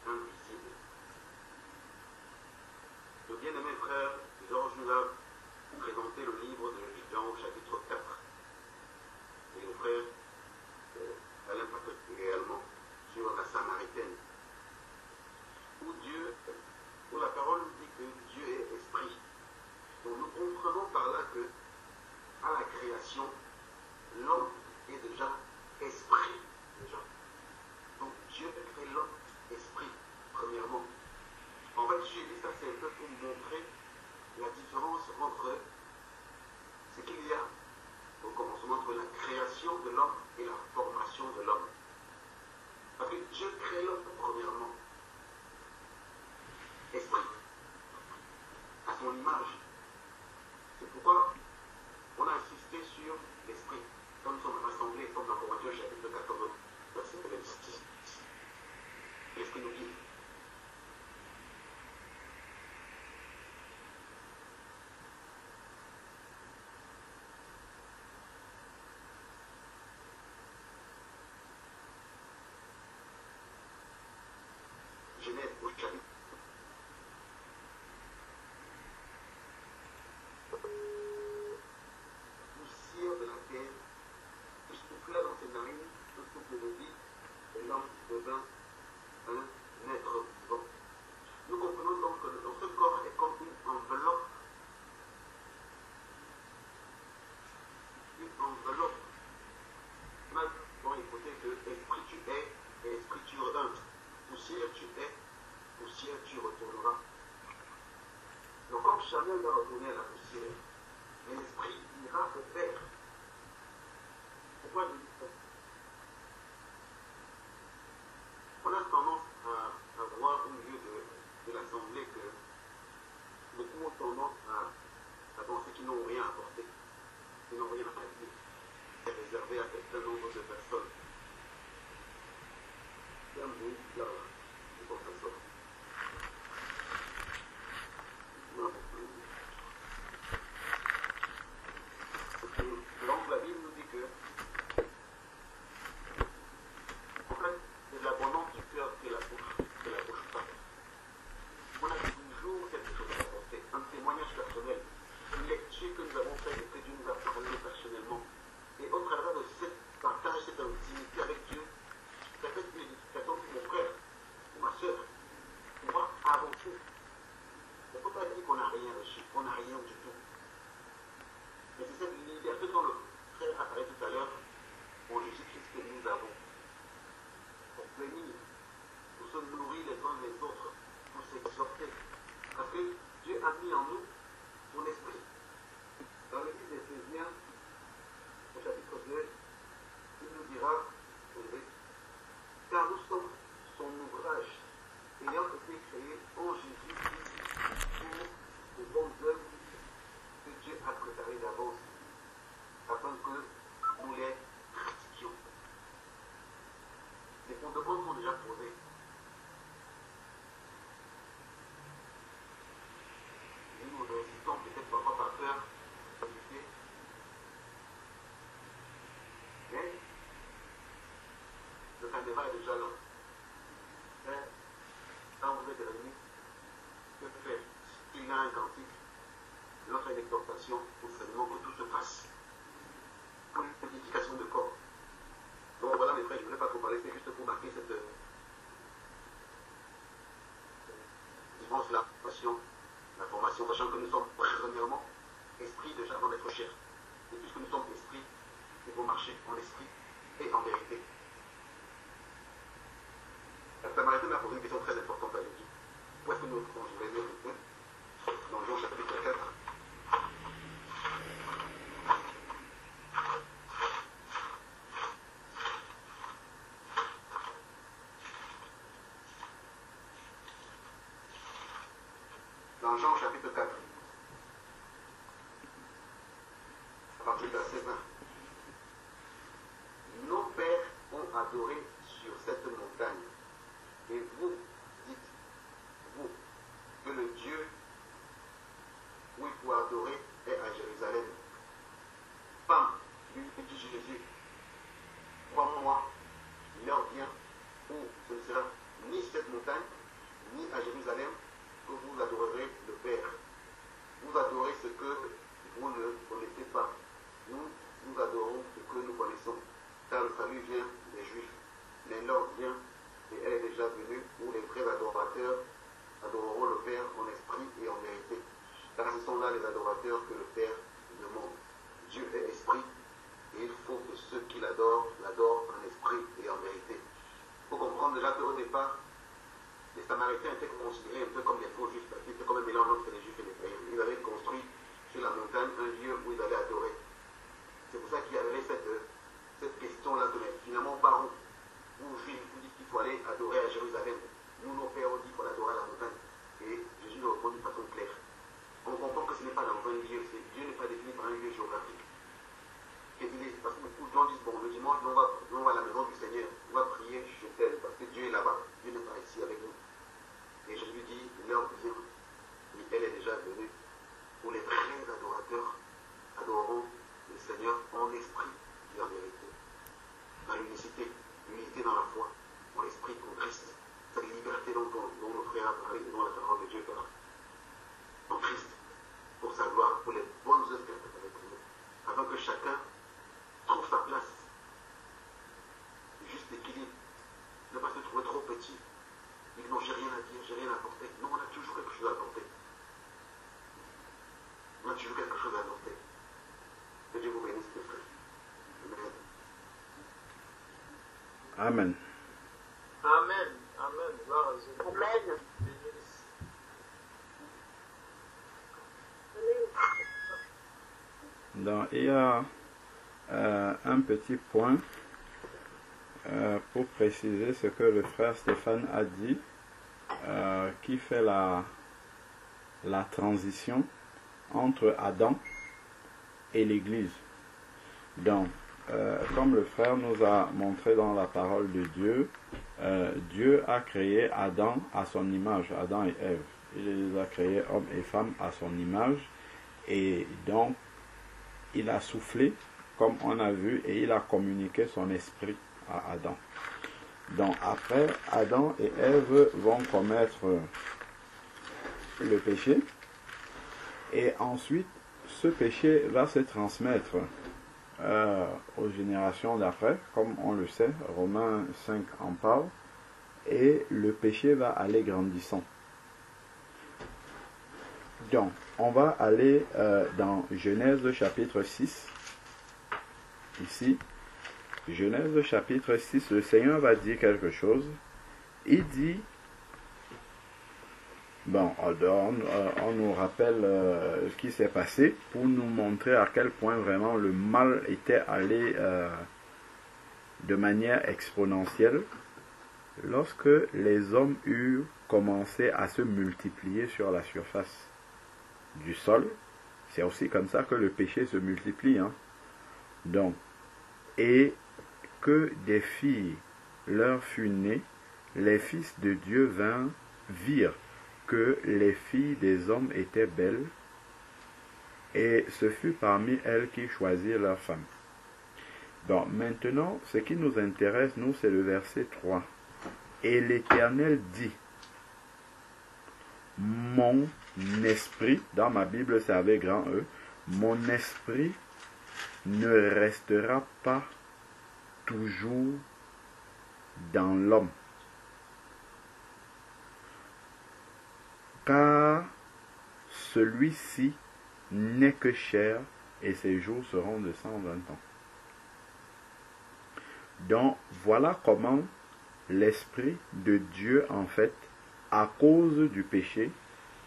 invisible. Le bien-aimé frère Georges nous a présenté le livre de Jean au chapitre 4. Et le frère Alain Patrick également sur la Samaritaine. Où la parole dit que Dieu est esprit. Donc nous comprenons par là que à la création, l'homme est déjà esprit. Déjà. Donc Dieu crée l'homme esprit, premièrement. En fait, j'ai dit ça, c'est un peu pour montrer la différence entre ce qu'il y a au commencement entre la création de l'homme et la formation de l'homme. Parce que Dieu crée l'homme premièrement. Esprit. À son image. C'est pourquoi on a insisté sur l'esprit. Quand nous sommes rassemblés, comme dans Corinthiens chapitre 14, verset 26. L'esprit nous guide. Genèse au chapitre. Poussière de la terre, qui souffla dans ses narines, le souffle de vie, et l'homme devint un être vivant. Nous comprenons donc que notre corps est comme une enveloppe. Une enveloppe. Bon, écoutez que esprit tu es et esprit tu retournes. Poussière tu es, poussière tu retourneras. Le corps jamais va retourner à la poussière. Mais l'esprit ira au Père. Pourquoi je dis ça? On a tendance à voir au milieu de l'assemblée que beaucoup ont tendance à penser qu'ils n'ont rien apporté, qu'ils n'ont rien à dire. C'est réservé à un certain nombre de personnes. C'est un bruit là, c'est pour ça. Donc la Bible nous dit que en fait, c'est de l'abondance du cœur que la bouche parle. On a toujours quelque chose à apporter, un témoignage personnel, une lecture que nous avons faite et que Dieu nous a parlé personnellement. Et au travers de ce partage, cette intimité avec Dieu, ça fait une édification pour mon frère, pour ma soeur, pour moi avancer. Il ne faut pas dire qu'on n'a rien reçu, qu'on n'a rien du tout. Mais c'est cette liberté dont le frère a parlé tout à l'heure, en Jésus-Christ que nous avons. Pour venir, pour se nourrir les uns les autres, pour s'exhorter. Parce que Dieu a mis en nous son esprit. Dans le livre d'Éphésiens, au chapitre 2, il nous dira, car nous sommes son ouvrage, ayant été créés en Jésus-Christ pour de bonnes œuvres que Dieu a préparées d'avance, afin que nous les pratiquions. Les fondements sont déjà posés. Nous résistons peut-être parfois par peur, mais le carnaval est déjà là. Mais quand vous êtes réunis, que faire? S'il y a un cantique, l'autre une exhortation, pour seulement que tout se fasse. Pour une édification de corps. Donc voilà mes frères, je ne voulais pas trop parler, c'est juste pour marquer cette dimanche la formation, sachant que nous sommes premièrement esprit déjà avant d'être chair. Et puisque nous sommes esprit, il faut marcher en esprit et en vérité. La Samaritaine m'a posé une question très importante à lui. Où est-ce que nous retrouvons? Je vais lire un peu. Dans Jean chapitre 4. Dans Jean chapitre 4, à partir du verset 20. Nos pères ont adoré sur cette montagne. Et vous dites, vous, que le Dieu où il faut adorer est à Jérusalem. Femme, lui dit Jésus, crois-moi, l'heure vient où ce ne sera ni cette montagne, ni à Jérusalem, que vous adorerez le Père. Vous adorez ce que vous ne connaissez pas. Nous adorons ce que nous connaissons, car le salut vient des Juifs. Mais l'heure vient, et elle est déjà venue, où les vrais adorateurs adoreront le Père en esprit et en vérité. Car ce sont là les adorateurs que le Père demande. Dieu est esprit, et il faut que ceux qui l'adorent en esprit et en vérité. Il faut comprendre déjà qu'au départ, les Samaritains étaient considérés un peu comme des faux juifs, parce qu'ils étaient comme un mélange entre les juifs et les païens. Ils avaient construit sur la montagne un lieu où ils allaient adorer. C'est pour ça qu'il y avait cette question-là de finalement par où vous juifs vous dites qu'il faut aller adorer à Jérusalem. Nous, nos pères ont dit qu'il faut adorer à la montagne. Et Jésus le répond d'une façon claire. On comprend que ce n'est pas dans un lieu, Dieu n'est pas défini par un lieu géographique. Parce que beaucoup de gens disent, bon, le dimanche, on va à la maison du Seigneur, on va prier, je t'aime, parce que Dieu est là-bas, Dieu n'est pas ici avec nous. Et Jésus dit, l'heure vient, et elle est déjà venue, où les vrais adorateurs adoreront le Seigneur en esprit et en vérité. Dans l'unité dans la foi, en esprit, en Christ. C'est préparés devant la parole de Dieu en Christ, pour sa gloire, pour les bonnes œuvres qu'il a préparées pour nous, afin que chacun trouve sa place, juste équilibre, ne pas se trouver trop petit. Dire non, j'ai rien à dire, j'ai rien à apporter. Non, on a toujours quelque chose à apporter. On a toujours quelque chose à apporter. Que Dieu vous bénisse, mes frères. Amen. Amen. Amen. Amen. Gloire à Dieu. Amen. Donc, il y a un petit point pour préciser ce que le frère Stéphane a dit, qui fait la transition entre Adam et l'Église. Donc, comme le frère nous a montré dans la parole de Dieu, Dieu a créé Adam à son image, Adam et Ève. Il les a créés hommes et femmes à son image, et donc il a soufflé, comme on a vu, et il a communiqué son esprit à Adam. Donc après, Adam et Ève vont commettre le péché, et ensuite ce péché va se transmettre aux générations d'après, comme on le sait, Romains 5 en parle, et le péché va aller grandissant. Donc, on va aller dans Genèse chapitre 6, ici, Genèse chapitre 6, le Seigneur va dire quelque chose. Il dit, bon, on nous rappelle ce qui s'est passé pour nous montrer à quel point vraiment le mal était allé de manière exponentielle lorsque les hommes eurent commencé à se multiplier sur la surface du sol. C'est aussi comme ça que le péché se multiplie, hein. Donc, et que des filles leur furent nées, les fils de Dieu virent que les filles des hommes étaient belles, et ce fut parmi elles qu'ils choisirent leurs femmes. Donc maintenant, ce qui nous intéresse, nous, c'est le verset 3. Et l'Éternel dit, mon esprit, dans ma Bible c'est avec grand E, mon esprit ne restera pas toujours dans l'homme, car celui-ci n'est que chair et ses jours seront de 120 ans. Donc voilà comment l'Esprit de Dieu, en fait, à cause du péché,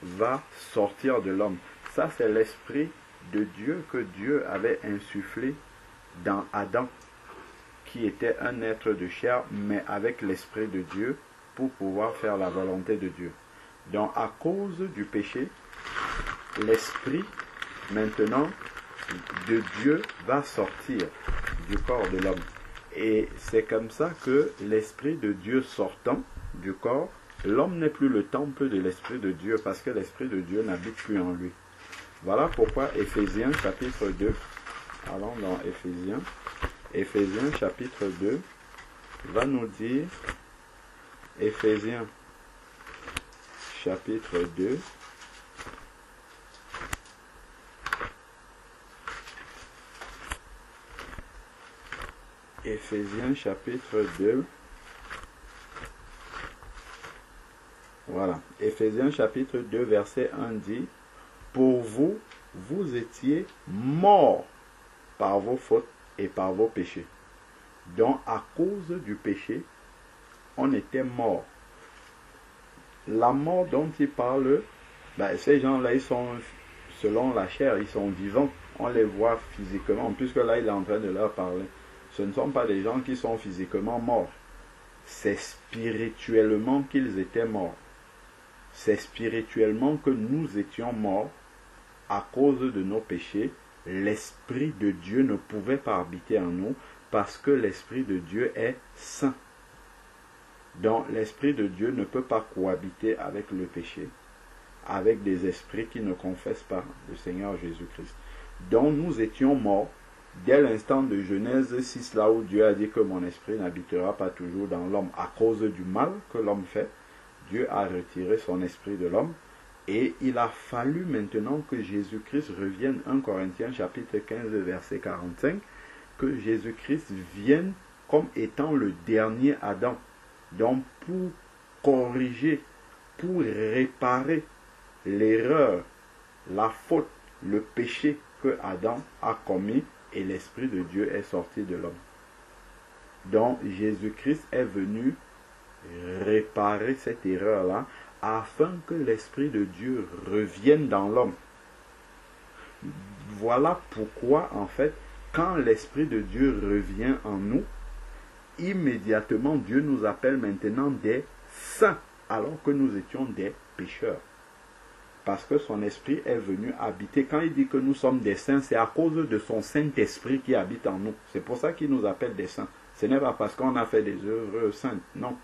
va sortir de l'homme. Ça, c'est l'Esprit de Dieu que Dieu avait insufflé dans Adam, qui était un être de chair, mais avec l'Esprit de Dieu pour pouvoir faire la volonté de Dieu. Donc, à cause du péché, l'Esprit, maintenant, de Dieu va sortir du corps de l'homme. Et c'est comme ça que l'Esprit de Dieu sortant du corps, l'homme n'est plus le temple de l'Esprit de Dieu parce que l'Esprit de Dieu n'habite plus en lui. Voilà pourquoi Éphésiens chapitre 2, allons dans Éphésiens, Éphésiens chapitre 2 va nous dire, Éphésiens chapitre 2, Éphésiens chapitre 2, voilà, Éphésiens chapitre 2 verset 1 dit, pour vous, vous étiez morts par vos fautes et par vos péchés. Donc à cause du péché, on était morts. La mort dont il parle, ces gens-là, ils sont, selon la chair, ils sont vivants. On les voit physiquement, puisque là, il est en train de leur parler. Ce ne sont pas des gens qui sont physiquement morts. C'est spirituellement qu'ils étaient morts. C'est spirituellement que nous étions morts à cause de nos péchés. L'Esprit de Dieu ne pouvait pas habiter en nous parce que l'Esprit de Dieu est saint. Donc l'Esprit de Dieu ne peut pas cohabiter avec le péché, avec des esprits qui ne confessent pas le Seigneur Jésus-Christ. Donc nous étions morts dès l'instant de Genèse 6, là où Dieu a dit que mon esprit n'habitera pas toujours dans l'homme à cause du mal que l'homme fait. Dieu a retiré son esprit de l'homme. Et il a fallu maintenant que Jésus-Christ revienne, 1 Corinthiens chapitre 15 verset 45, que Jésus-Christ vienne comme étant le dernier Adam. Donc pour corriger, pour réparer l'erreur, la faute, le péché que Adam a commis et l'Esprit de Dieu est sorti de l'homme. Donc Jésus-Christ est venu réparer cette erreur-là afin que l'Esprit de Dieu revienne dans l'homme. Voilà pourquoi, en fait, quand l'Esprit de Dieu revient en nous, immédiatement Dieu nous appelle maintenant des saints, alors que nous étions des pécheurs. Parce que son Esprit est venu habiter. Quand il dit que nous sommes des saints, c'est à cause de son Saint-Esprit qui habite en nous. C'est pour ça qu'il nous appelle des saints. Ce n'est pas parce qu'on a fait des œuvres saintes, non.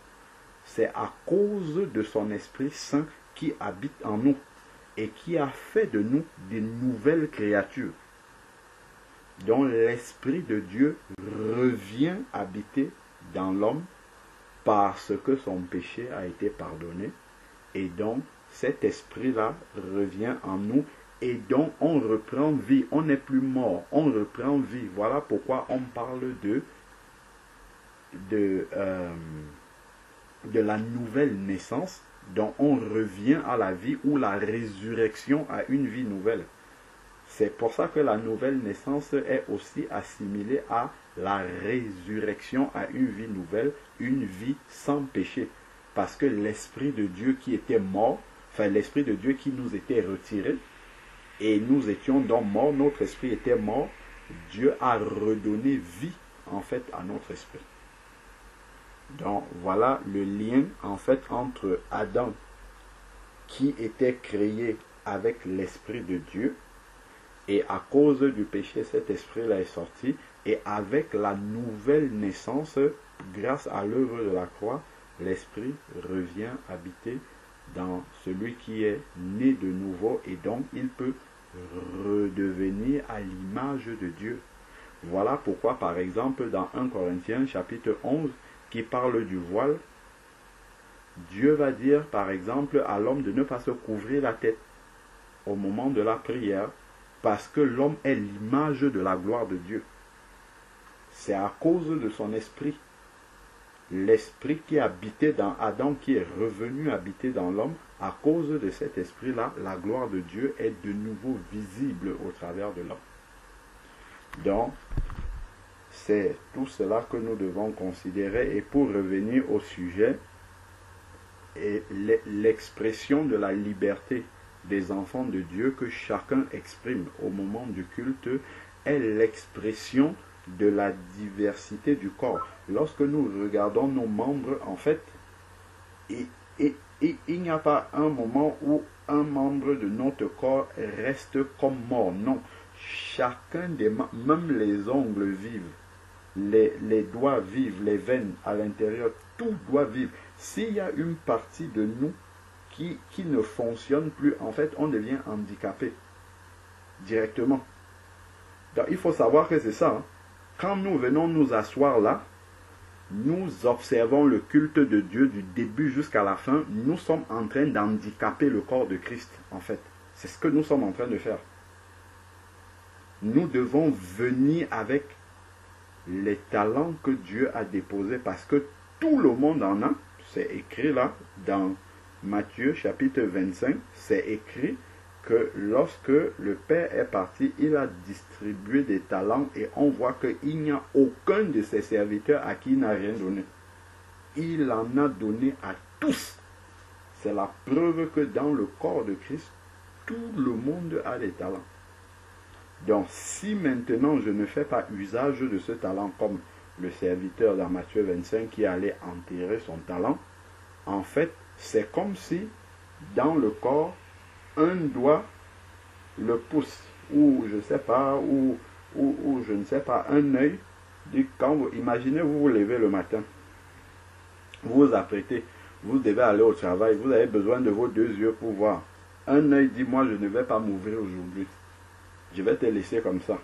C'est à cause de son Esprit Saint qui habite en nous et qui a fait de nous des nouvelles créatures. Donc l'Esprit de Dieu revient habiter dans l'homme parce que son péché a été pardonné. Et donc cet Esprit-là revient en nous et donc on reprend vie. On n'est plus mort, on reprend vie. Voilà pourquoi on parle de la nouvelle naissance, dont on revient à la vie ou la résurrection à une vie nouvelle. C'est pour ça que la nouvelle naissance est aussi assimilée à la résurrection à une vie nouvelle, une vie sans péché. Parce que l'Esprit de Dieu qui était mort, enfin l'Esprit de Dieu qui nous était retiré, et nous étions donc morts, notre esprit était mort, Dieu a redonné vie en fait à notre esprit. Donc voilà le lien en fait entre Adam qui était créé avec l'Esprit de Dieu et à cause du péché cet esprit-là est sorti et avec la nouvelle naissance grâce à l'œuvre de la croix l'Esprit revient habiter dans celui qui est né de nouveau et donc il peut redevenir à l'image de Dieu. Voilà pourquoi par exemple dans 1 Corinthiens chapitre 11 qui parle du voile, Dieu va dire par exemple à l'homme de ne pas se couvrir la tête au moment de la prière parce que l'homme est l'image de la gloire de Dieu. C'est à cause de son esprit. L'esprit qui habitait dans Adam, qui est revenu habiter dans l'homme, à cause de cet esprit-là, la gloire de Dieu est de nouveau visible au travers de l'homme. Donc, c'est tout cela que nous devons considérer. Et pour revenir au sujet, et l'expression de la liberté des enfants de Dieu que chacun exprime au moment du culte est l'expression de la diversité du corps. Lorsque nous regardons nos membres, en fait, il n'y a pas un moment où un membre de notre corps reste comme mort. Non. Chacun des membres, même les ongles vivent, les doigts vivent, les veines à l'intérieur, tout doit vivre. S'il y a une partie de nous qui ne fonctionne plus, en fait, on devient handicapé directement. Donc, il faut savoir que c'est ça. Hein. Quand nous venons nous asseoir là, nous observons le culte de Dieu du début jusqu'à la fin. Nous sommes en train d'handicaper le corps de Christ, en fait. C'est ce que nous sommes en train de faire. Nous devons venir avec les talents que Dieu a déposés parce que tout le monde en a. C'est écrit là dans Matthieu chapitre 25. C'est écrit que lorsque le Père est parti, il a distribué des talents et on voit qu'il n'y a aucun de ses serviteurs à qui il n'a rien donné. Il en a donné à tous. C'est la preuve que dans le corps de Christ, tout le monde a des talents. Donc si maintenant je ne fais pas usage de ce talent comme le serviteur dans Matthieu 25 qui allait enterrer son talent, en fait c'est comme si dans le corps, un doigt, le pouce, ou je ne sais pas, ou je ne sais pas, un œil, quand vous imaginez, vous vous levez le matin, vous vous apprêtez, vous devez aller au travail, vous avez besoin de vos deux yeux pour voir. Un œil dit, moi je ne vais pas m'ouvrir aujourd'hui, je vais te laisser comme ça.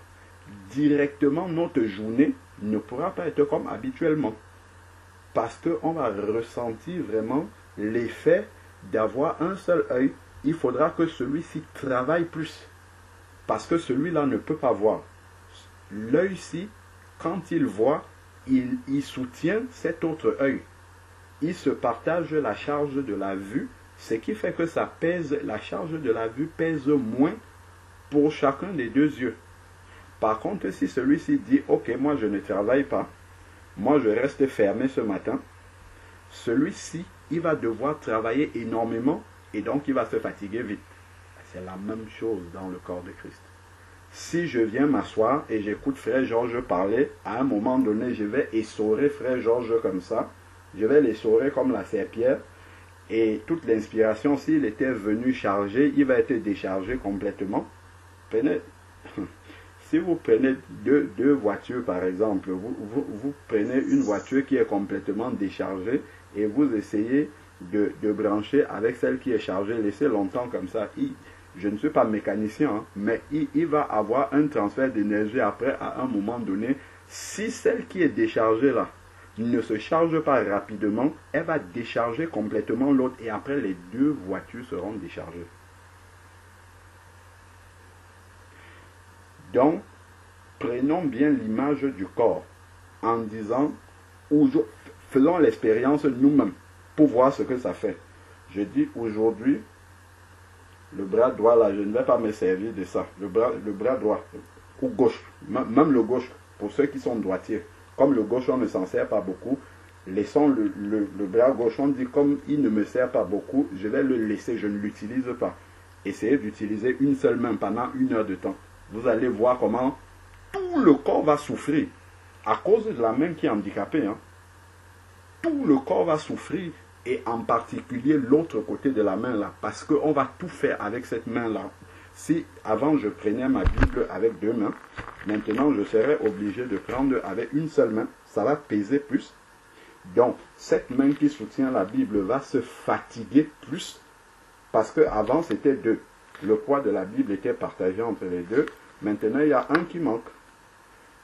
Directement, notre journée ne pourra pas être comme habituellement. Parce qu'on va ressentir vraiment l'effet d'avoir un seul œil, il faudra que celui-ci travaille plus. Parce que celui-là ne peut pas voir. L'œil-ci, quand il voit, il soutient cet autre œil. Il se partage la charge de la vue, ce qui fait que ça pèse, la charge de la vue pèse moins pour chacun des deux yeux. Par contre, si celui-ci dit, ok, moi je ne travaille pas, moi je reste fermé ce matin, celui-ci, il va devoir travailler énormément et donc il va se fatiguer vite. C'est la même chose dans le corps de Christ. Si je viens m'asseoir et j'écoute Frère Georges parler, à un moment donné, je vais essorer Frère Georges comme ça. Je vais l'essorer comme la serpillère. Et toute l'inspiration, s'il était venu charger, il va être déchargé complètement. Si vous prenez deux voitures, par exemple, vous prenez une voiture qui est complètement déchargée et vous essayez de brancher avec celle qui est chargée, laissez longtemps comme ça. Je ne suis pas mécanicien, hein, mais il va avoir un transfert d'énergie après, à un moment donné. Si celle qui est déchargée là ne se charge pas rapidement, elle va décharger complètement l'autre et après les deux voitures seront déchargées. Donc, prenons bien l'image du corps en disant, faisons l'expérience nous-mêmes pour voir ce que ça fait. Je dis aujourd'hui, le bras droit là, je ne vais pas me servir de ça. Le bras droit ou gauche, même le gauche, pour ceux qui sont droitiers. Comme le gauche, on ne s'en sert pas beaucoup. Laissons le bras gauche, on dit comme il ne me sert pas beaucoup, je vais le laisser, je ne l'utilise pas. Essayez d'utiliser une seule main pendant 1 heure de temps. Vous allez voir comment tout le corps va souffrir à cause de la main qui est handicapée. Hein. Tout le corps va souffrir et en particulier l'autre côté de la main là, parce qu'on va tout faire avec cette main là. Si avant je prenais ma Bible avec 2 mains, maintenant je serais obligé de prendre avec une seule main, ça va peser plus. Donc cette main qui soutient la Bible va se fatiguer plus, parce qu'avant c'était 2. Le poids de la Bible était partagé entre les deux, maintenant il y a un qui manque.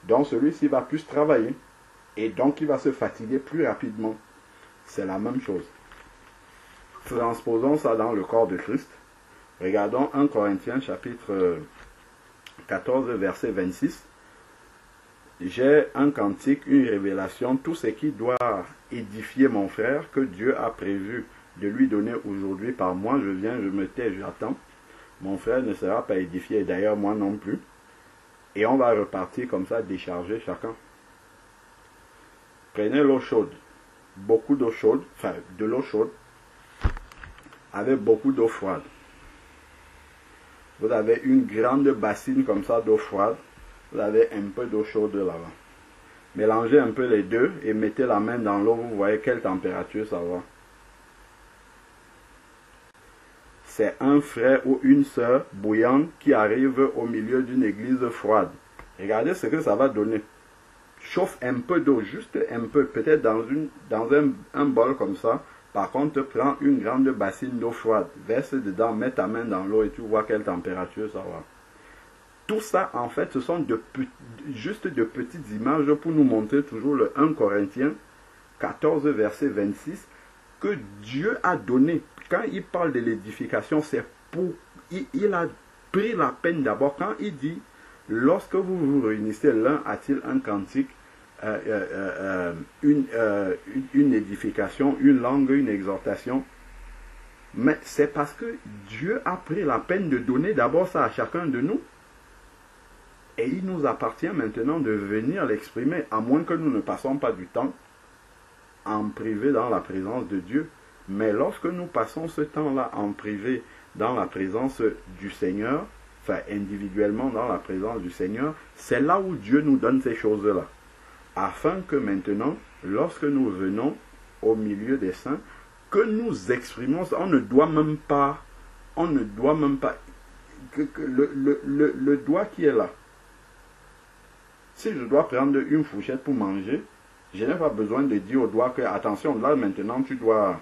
Donc celui-ci va plus travailler, et donc il va se fatiguer plus rapidement. C'est la même chose. Transposons ça dans le corps de Christ. Regardons 1 Corinthiens chapitre 14 verset 26. J'ai un cantique, une révélation, tout ce qui doit édifier mon frère que Dieu a prévu de lui donner aujourd'hui par moi. Je viens, je me tais, j'attends. Mon frère ne sera pas édifié, d'ailleurs moi non plus. Et on va repartir comme ça, décharger chacun. Prenez l'eau chaude, beaucoup d'eau chaude, enfin de l'eau chaude, avec beaucoup d'eau froide. Vous avez une grande bassine comme ça d'eau froide, vous avez un peu d'eau chaude là-bas. Mélangez un peu les deux et mettez la main dans l'eau, vous voyez quelle température ça va. C'est un frère ou une sœur bouillante qui arrive au milieu d'une église froide. Regardez ce que ça va donner. Chauffe un peu d'eau, juste un peu, peut-être dans un bol comme ça. Par contre, prends une grande bassine d'eau froide, verse dedans, mets ta main dans l'eau et tu vois quelle température ça va. Tout ça, en fait, ce sont juste de petites images pour nous montrer toujours le 1 Corinthiens 14, verset 26, que Dieu a donné. Quand il parle de l'édification, c'est pour... Il a pris la peine d'abord, quand il dit, lorsque vous vous réunissez, l'un a-t-il un cantique, une édification, une langue, une exhortation. Mais c'est parce que Dieu a pris la peine de donner d'abord ça à chacun de nous. Et il nous appartient maintenant de venir l'exprimer, à moins que nous ne passons pas du temps en privé dans la présence de Dieu. Mais lorsque nous passons ce temps-là en privé dans la présence du Seigneur, enfin individuellement dans la présence du Seigneur, c'est là où Dieu nous donne ces choses-là. Afin que maintenant, lorsque nous venons au milieu des saints, que nous exprimons, on ne doit même pas, le doigt qui est là. Si je dois prendre une fourchette pour manger, je n'ai pas besoin de dire au doigt que, attention, là maintenant tu dois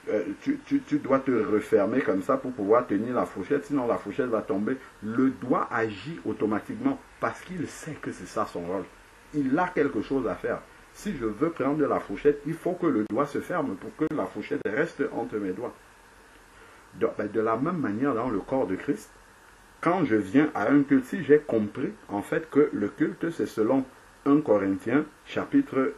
te refermer comme ça pour pouvoir tenir la fourchette, sinon la fourchette va tomber. Le doigt agit automatiquement parce qu'il sait que c'est ça son rôle. Il a quelque chose à faire. Si je veux prendre la fourchette, il faut que le doigt se ferme pour que la fourchette reste entre mes doigts. Donc, de la même manière, dans le corps de Christ, quand je viens à un culte, si j'ai compris en fait que le culte, c'est selon 1 Corinthiens, chapitre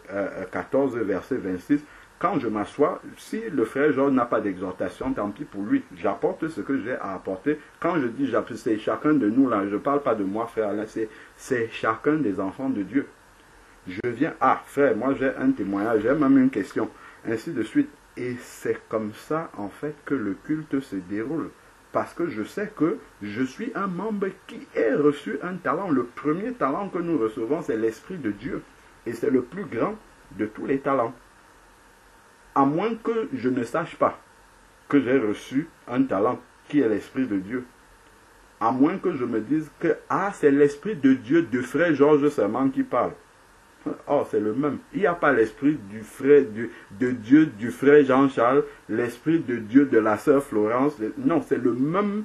14, verset 26, quand je m'assois, si le frère Georges n'a pas d'exhortation, tant pis pour lui. J'apporte ce que j'ai à apporter. Quand je dis c'est chacun de nous, là, je ne parle pas de moi, frère, là, c'est chacun des enfants de Dieu. Je viens, frère, moi j'ai un témoignage, j'ai même une question, ainsi de suite. Et c'est comme ça, en fait, que le culte se déroule. Parce que je sais que je suis un membre qui a reçu un talent. Le premier talent que nous recevons, c'est l'Esprit de Dieu. Et c'est le plus grand de tous les talents. À moins que je ne sache pas que j'ai reçu un talent qui est l'Esprit de Dieu. À moins que je me dise que, c'est l'Esprit de Dieu de frère Georges seulement qui parle. Oh, c'est le même. Il n'y a pas l'Esprit de Dieu du frère Jean-Charles, l'Esprit de Dieu de la sœur Florence. Non, c'est le même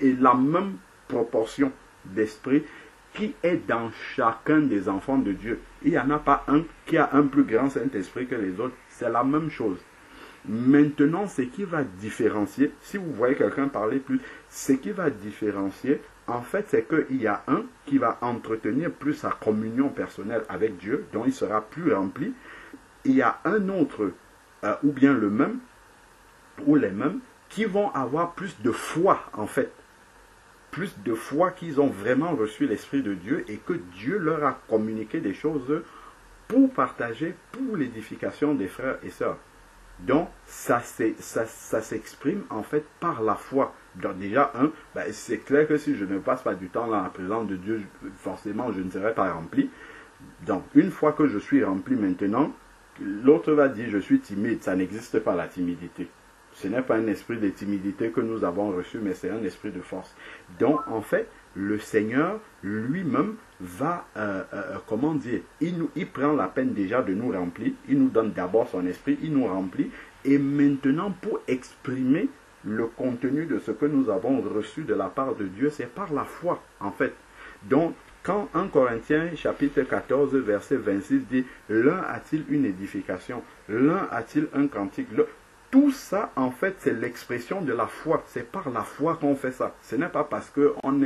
et la même proportion d'esprit qui est dans chacun des enfants de Dieu. Il n'y en a pas un qui a un plus grand Saint-Esprit que les autres. C'est la même chose. Maintenant, ce qui va différencier, si vous voyez quelqu'un parler plus, ce qui va différencier, en fait, c'est qu'il y a un qui va entretenir plus sa communion personnelle avec Dieu, dont il sera plus rempli. Il y a un autre, ou bien le même, ou les mêmes, qui vont avoir plus de foi, en fait. Plus de foi qu'ils ont vraiment reçu l'Esprit de Dieu et que Dieu leur a communiqué des choses pour partager, pour l'édification des frères et sœurs. Donc, ça s'exprime en fait par la foi. Donc déjà, c'est clair que si je ne passe pas du temps dans la présence de Dieu, forcément, je ne serai pas rempli. Donc, une fois que je suis rempli maintenant, l'autre va dire, je suis timide. Ça n'existe pas, la timidité. Ce n'est pas un esprit de timidité que nous avons reçu, mais c'est un esprit de force. Donc, en fait, le Seigneur lui-même va, il prend la peine déjà de nous remplir. Il nous donne d'abord son esprit, il nous remplit. Et maintenant, pour exprimer le contenu de ce que nous avons reçu de la part de Dieu, c'est par la foi, en fait. Donc, quand 1 Corinthiens chapitre 14, verset 26 dit, l'un a-t-il une édification, l'un a-t-il un cantique, tout ça, en fait, c'est l'expression de la foi. C'est par la foi qu'on fait ça. Ce n'est pas parce qu'on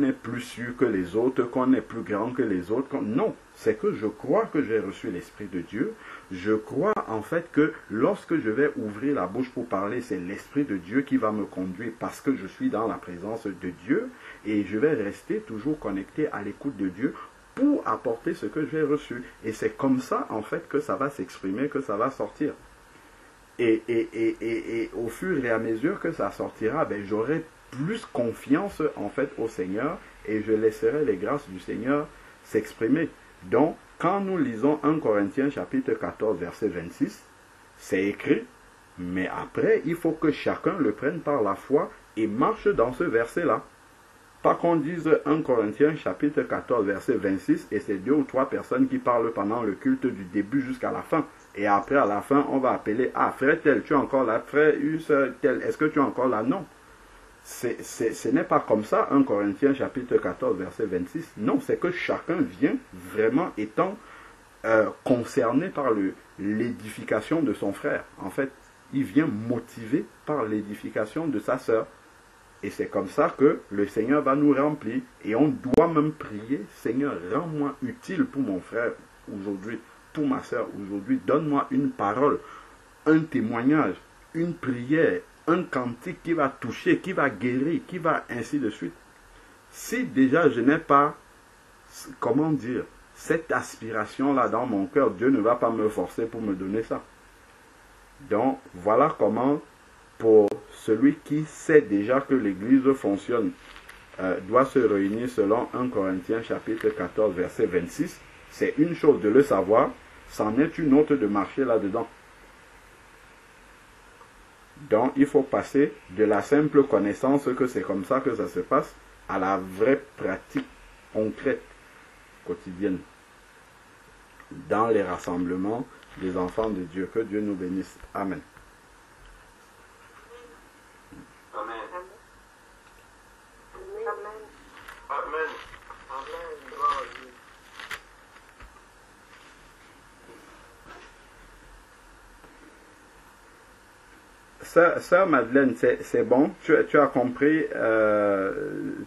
est plus sûr que les autres, qu'on est plus grand que les autres. Non, c'est que je crois que j'ai reçu l'Esprit de Dieu. Je crois, en fait, que lorsque je vais ouvrir la bouche pour parler, c'est l'Esprit de Dieu qui va me conduire parce que je suis dans la présence de Dieu. Et je vais rester toujours connecté à l'écoute de Dieu pour apporter ce que j'ai reçu. Et c'est comme ça, en fait, que ça va s'exprimer, que ça va sortir. Et au fur et à mesure que ça sortira, j'aurai plus confiance en fait au Seigneur et je laisserai les grâces du Seigneur s'exprimer. Donc, quand nous lisons 1 Corinthiens chapitre 14 verset 26, c'est écrit, mais après, il faut que chacun le prenne par la foi et marche dans ce verset-là. Pas qu'on dise 1 Corinthiens chapitre 14 verset 26 et c'est 2 ou 3 personnes qui parlent pendant le culte du début jusqu'à la fin. Et après, à la fin, on va appeler, frère tel, tu es encore là, frère tel, est-ce que tu es encore là? Non. Ce n'est pas comme ça, 1 Corinthiens chapitre 14, verset 26. Non, c'est que chacun vient vraiment étant concerné par l'édification de son frère. En fait, il vient motivé par l'édification de sa sœur. Et c'est comme ça que le Seigneur va nous remplir. Et on doit même prier, Seigneur, rends-moi utile pour mon frère aujourd'hui. Pour ma soeur aujourd'hui, donne-moi une parole, un témoignage, une prière, un cantique qui va toucher, qui va guérir, qui va ainsi de suite. Si déjà je n'ai pas, cette aspiration-là dans mon cœur, Dieu ne va pas me forcer pour me donner ça. Donc, voilà comment, pour celui qui sait déjà que l'Église fonctionne, doit se réunir selon 1 Corinthiens chapitre 14, verset 26, c'est une chose de le savoir, c'en est une autre de marcher là-dedans. Donc, il faut passer de la simple connaissance que c'est comme ça que ça se passe à la vraie pratique concrète, quotidienne, dans les rassemblements des enfants de Dieu. Que Dieu nous bénisse. Amen. Amen. Amen. Amen. Amen. Gloire à Dieu. Sœur Madeleine, c'est bon. Tu as compris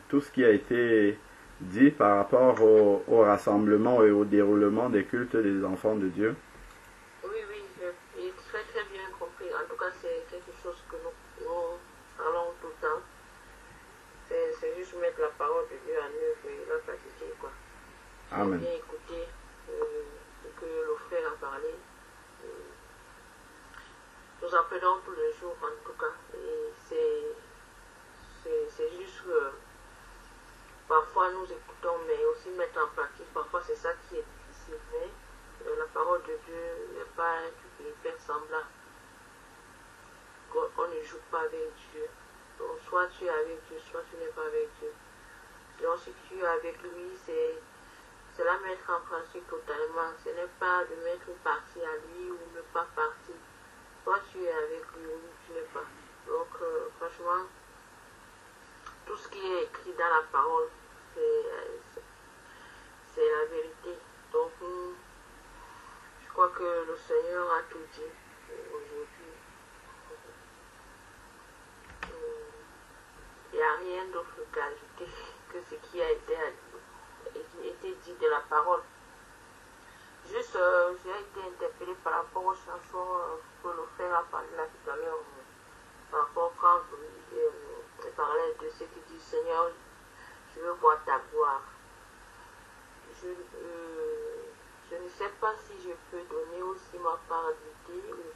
tout ce qui a été dit par rapport au rassemblement et au déroulement des cultes des enfants de Dieu? Oui, j'ai très très bien compris. En tout cas, c'est quelque chose que nous parlons tout le temps. C'est juste mettre la parole de Dieu en œuvre et la pratiquer, quoi. Amen. Bien écouter ce que le frère a parlé. Nous apprenons tous les jours, en tout cas. Et c'est juste que parfois nous écoutons, mais aussi mettre en pratique. Parfois, c'est ça qui est difficile. Mais la parole de Dieu n'est pas un truc hyper semblable. On ne joue pas avec Dieu. Donc, soit tu es avec Dieu, soit tu n'es pas avec Dieu. Donc, si tu es avec lui, c'est la mettre en pratique totalement. Ce n'est pas de mettre une partie à lui ou ne pas partie. Soit tu es avec lui ou tu n'es pas. Donc, franchement, tout ce qui est écrit dans la parole, c'est la vérité. Donc, je crois que le Seigneur a tout dit aujourd'hui. Il n'y a rien d'autre qu'à ajouter que ce qui a été dit de la parole. Juste, j'ai été interpellée par rapport aux chansons que le frère a parlé là tout à l'heure. Par rapport quand il parlait de ce qu'il dit, Seigneur, je veux voir ta gloire. Je ne sais pas si je peux donner aussi ma part d'idée ou